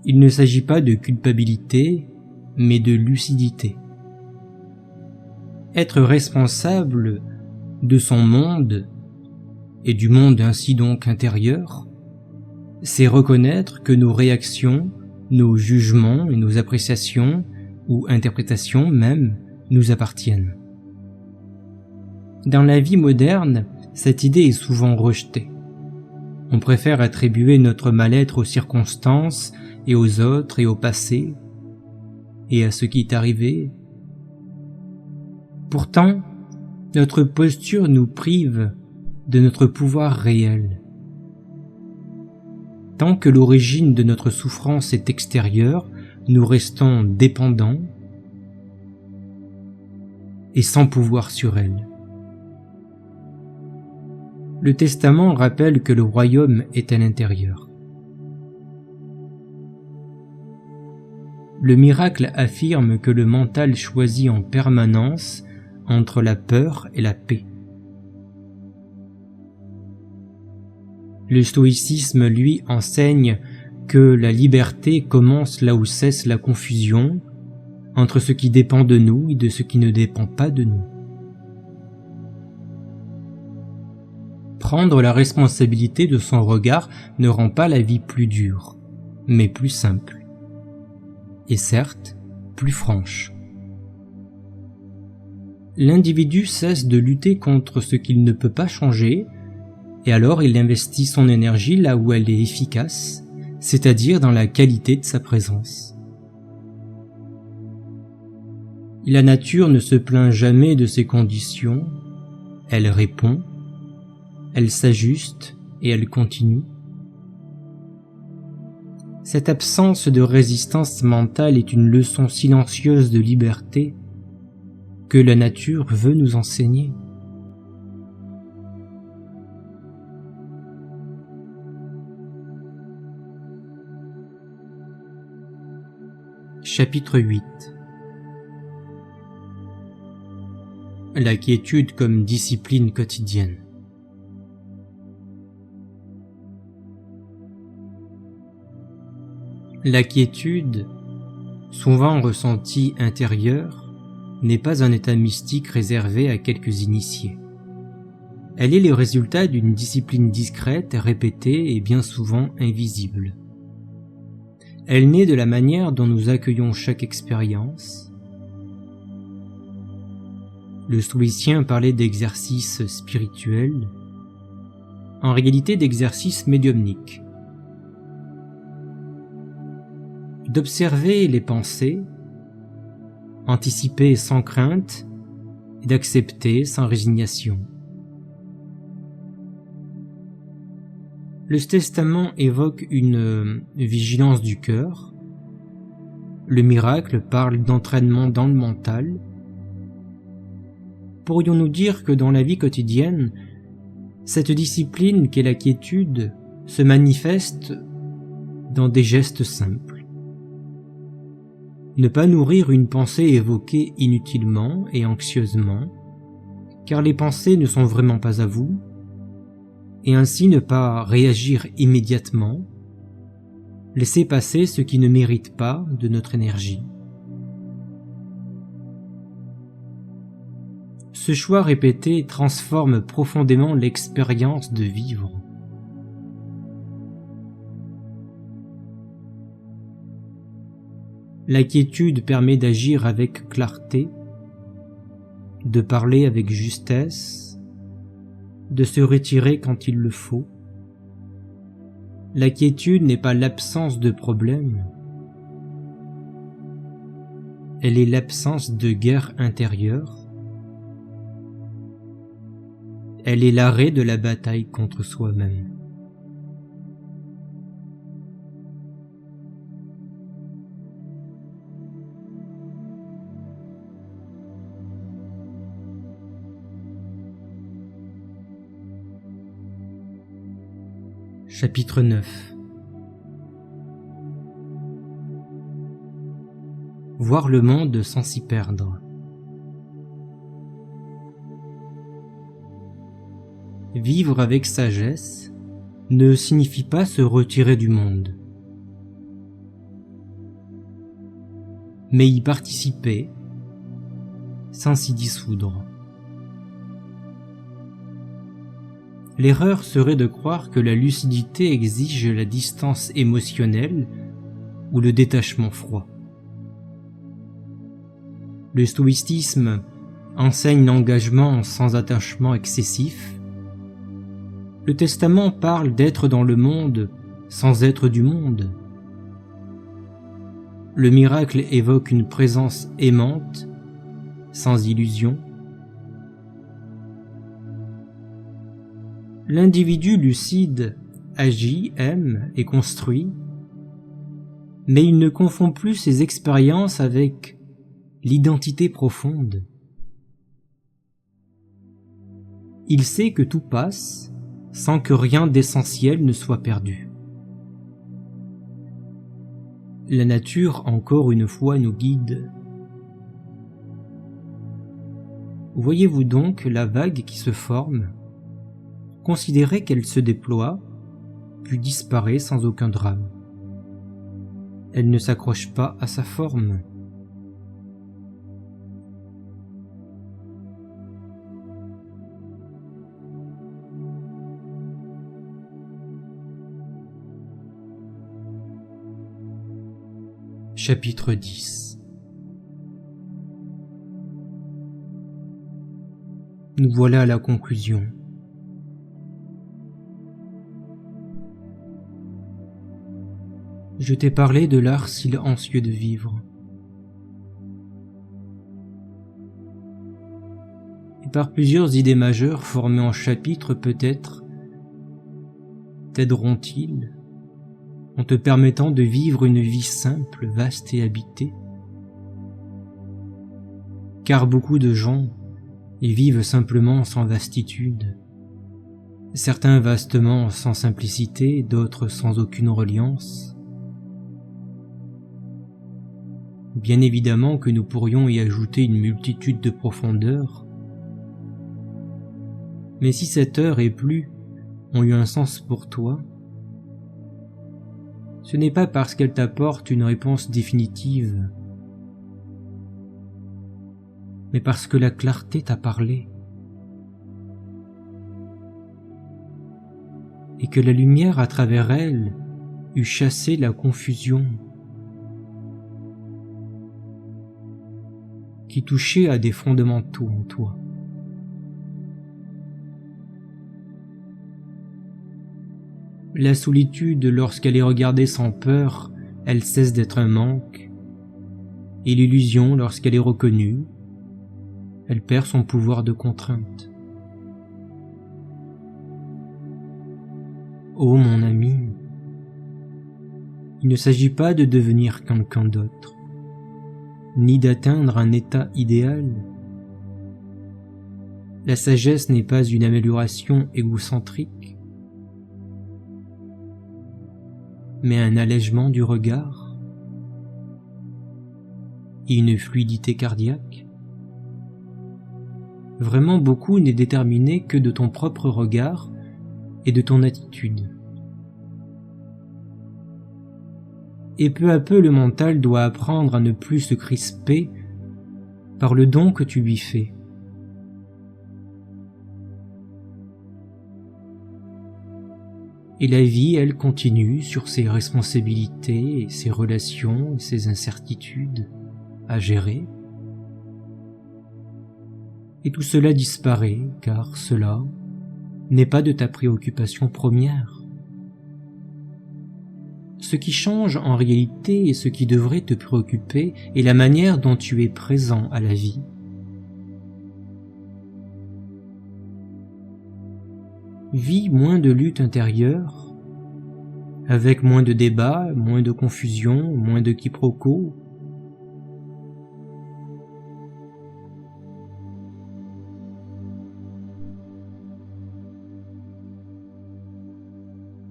Il ne s'agit pas de culpabilité, mais de lucidité. Être responsable de son monde, et du monde ainsi donc intérieur, c'est reconnaître que nos réactions, nos jugements et nos appréciations, ou interprétations même, nous appartiennent. Dans la vie moderne, cette idée est souvent rejetée. On préfère attribuer notre mal-être aux circonstances et aux autres et au passé, et à ce qui est arrivé. Pourtant, notre posture nous prive de notre pouvoir réel. Tant que l'origine de notre souffrance est extérieure, nous restons dépendants et sans pouvoir sur elle. Le Testament rappelle que le royaume est à l'intérieur. Le miracle affirme que le mental choisit en permanence entre la peur et la paix. Le stoïcisme, lui, enseigne que la liberté commence là où cesse la confusion entre ce qui dépend de nous et de ce qui ne dépend pas de nous. Prendre la responsabilité de son regard ne rend pas la vie plus dure, mais plus simple. Et certes, plus franche. L'individu cesse de lutter contre ce qu'il ne peut pas changer, et alors il investit son énergie là où elle est efficace, c'est-à-dire dans la qualité de sa présence. La nature ne se plaint jamais de ses conditions, elle répond, elle s'ajuste et elle continue. Cette absence de résistance mentale est une leçon silencieuse de liberté que la nature veut nous enseigner. Chapitre 8. La quiétude comme discipline quotidienne. La quiétude, souvent ressentie intérieure, n'est pas un état mystique réservé à quelques initiés. Elle est le résultat d'une discipline discrète, répétée et bien souvent invisible. Elle naît de la manière dont nous accueillons chaque expérience. Le stoïcien parlait d'exercice spirituel, en réalité d'exercice médiumnique. D'observer les pensées, anticiper sans crainte et d'accepter sans résignation. Le Testament évoque une vigilance du cœur. Le miracle parle d'entraînement dans le mental. Pourrions-nous dire que dans la vie quotidienne, cette discipline qu'est la quiétude se manifeste dans des gestes simples. Ne pas nourrir une pensée évoquée inutilement et anxieusement, car les pensées ne sont vraiment pas à vous, et ainsi ne pas réagir immédiatement, laisser passer ce qui ne mérite pas de notre énergie. Ce choix répété transforme profondément l'expérience de vivre. La quiétude permet d'agir avec clarté, de parler avec justesse, de se retirer quand il le faut. La quiétude n'est pas l'absence de problème, elle est l'absence de guerre intérieure, elle est l'arrêt de la bataille contre soi-même. Chapitre 9. Voir le monde sans s'y perdre. Vivre avec sagesse ne signifie pas se retirer du monde, mais y participer sans s'y dissoudre. L'erreur serait de croire que la lucidité exige la distance émotionnelle ou le détachement froid. Le stoïcisme enseigne l'engagement sans attachement excessif. Le Testament parle d'être dans le monde sans être du monde. Le miracle évoque une présence aimante, sans illusion. L'individu lucide agit, aime et construit, mais il ne confond plus ses expériences avec l'identité profonde. Il sait que tout passe sans que rien d'essentiel ne soit perdu. La nature, encore une fois, nous guide. Voyez-vous donc la vague qui se forme? Considérez qu'elle se déploie, puis disparaît sans aucun drame. Elle ne s'accroche pas à sa forme. Chapitre 10. Nous voilà à la conclusion. Je t'ai parlé de l'art silencieux de vivre. Et par plusieurs idées majeures formées en chapitres peut-être, t'aideront-ils en te permettant de vivre une vie simple, vaste et habitée. Car beaucoup de gens y vivent simplement sans vastitude, certains vastement sans simplicité, d'autres sans aucune reliance. Bien évidemment que nous pourrions y ajouter une multitude de profondeurs, mais si cette heure et plus ont eu un sens pour toi, ce n'est pas parce qu'elle t'apporte une réponse définitive, mais parce que la clarté t'a parlé, et que la lumière à travers elle eut chassé la confusion qui touchait à des fondamentaux en toi. La solitude, lorsqu'elle est regardée sans peur, elle cesse d'être un manque, et l'illusion, lorsqu'elle est reconnue, elle perd son pouvoir de contrainte. Ô mon ami, il ne s'agit pas de devenir quelqu'un d'autre, ni d'atteindre un état idéal. La sagesse n'est pas une amélioration égocentrique, mais un allègement du regard et une fluidité cardiaque. Vraiment, beaucoup n'est déterminé que de ton propre regard et de ton attitude. Et peu à peu, le mental doit apprendre à ne plus se crisper par le don que tu lui fais. Et la vie, elle, continue sur ses responsabilités et ses relations et ses incertitudes à gérer. Et tout cela disparaît, car cela n'est pas de ta préoccupation première. Ce qui change en réalité et ce qui devrait te préoccuper est la manière dont tu es présent à la vie. Vis moins de lutte intérieure, avec moins de débats, moins de confusion, moins de quiproquos.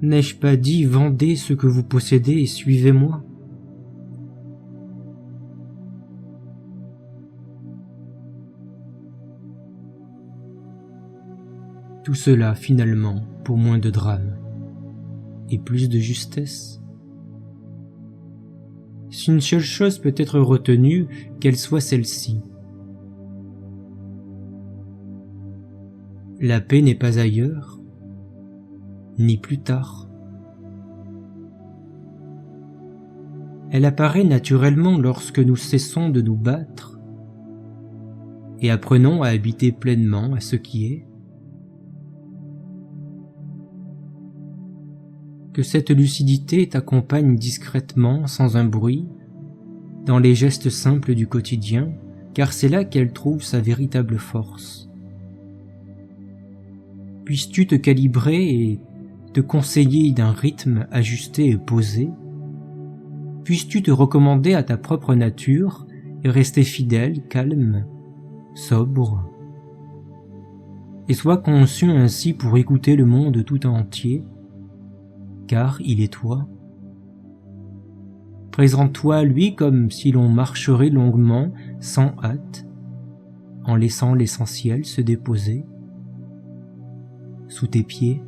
N'ai-je pas dit, vendez ce que vous possédez et suivez-moi? Tout cela, finalement, pour moins de drame et plus de justesse. Si une seule chose peut être retenue, qu'elle soit celle-ci. La paix n'est pas ailleurs, ni plus tard. Elle apparaît naturellement lorsque nous cessons de nous battre et apprenons à habiter pleinement à ce qui est. Que cette lucidité t'accompagne discrètement, sans un bruit, dans les gestes simples du quotidien, car c'est là qu'elle trouve sa véritable force. Puisses-tu te calibrer et te conseiller d'un rythme ajusté et posé? Puisses-tu te recommander à ta propre nature et rester fidèle, calme, sobre? Et sois conçu ainsi pour écouter le monde tout entier, car il est toi. Présente-toi à lui comme si l'on marcherait longuement, sans hâte, en laissant l'essentiel se déposer sous tes pieds.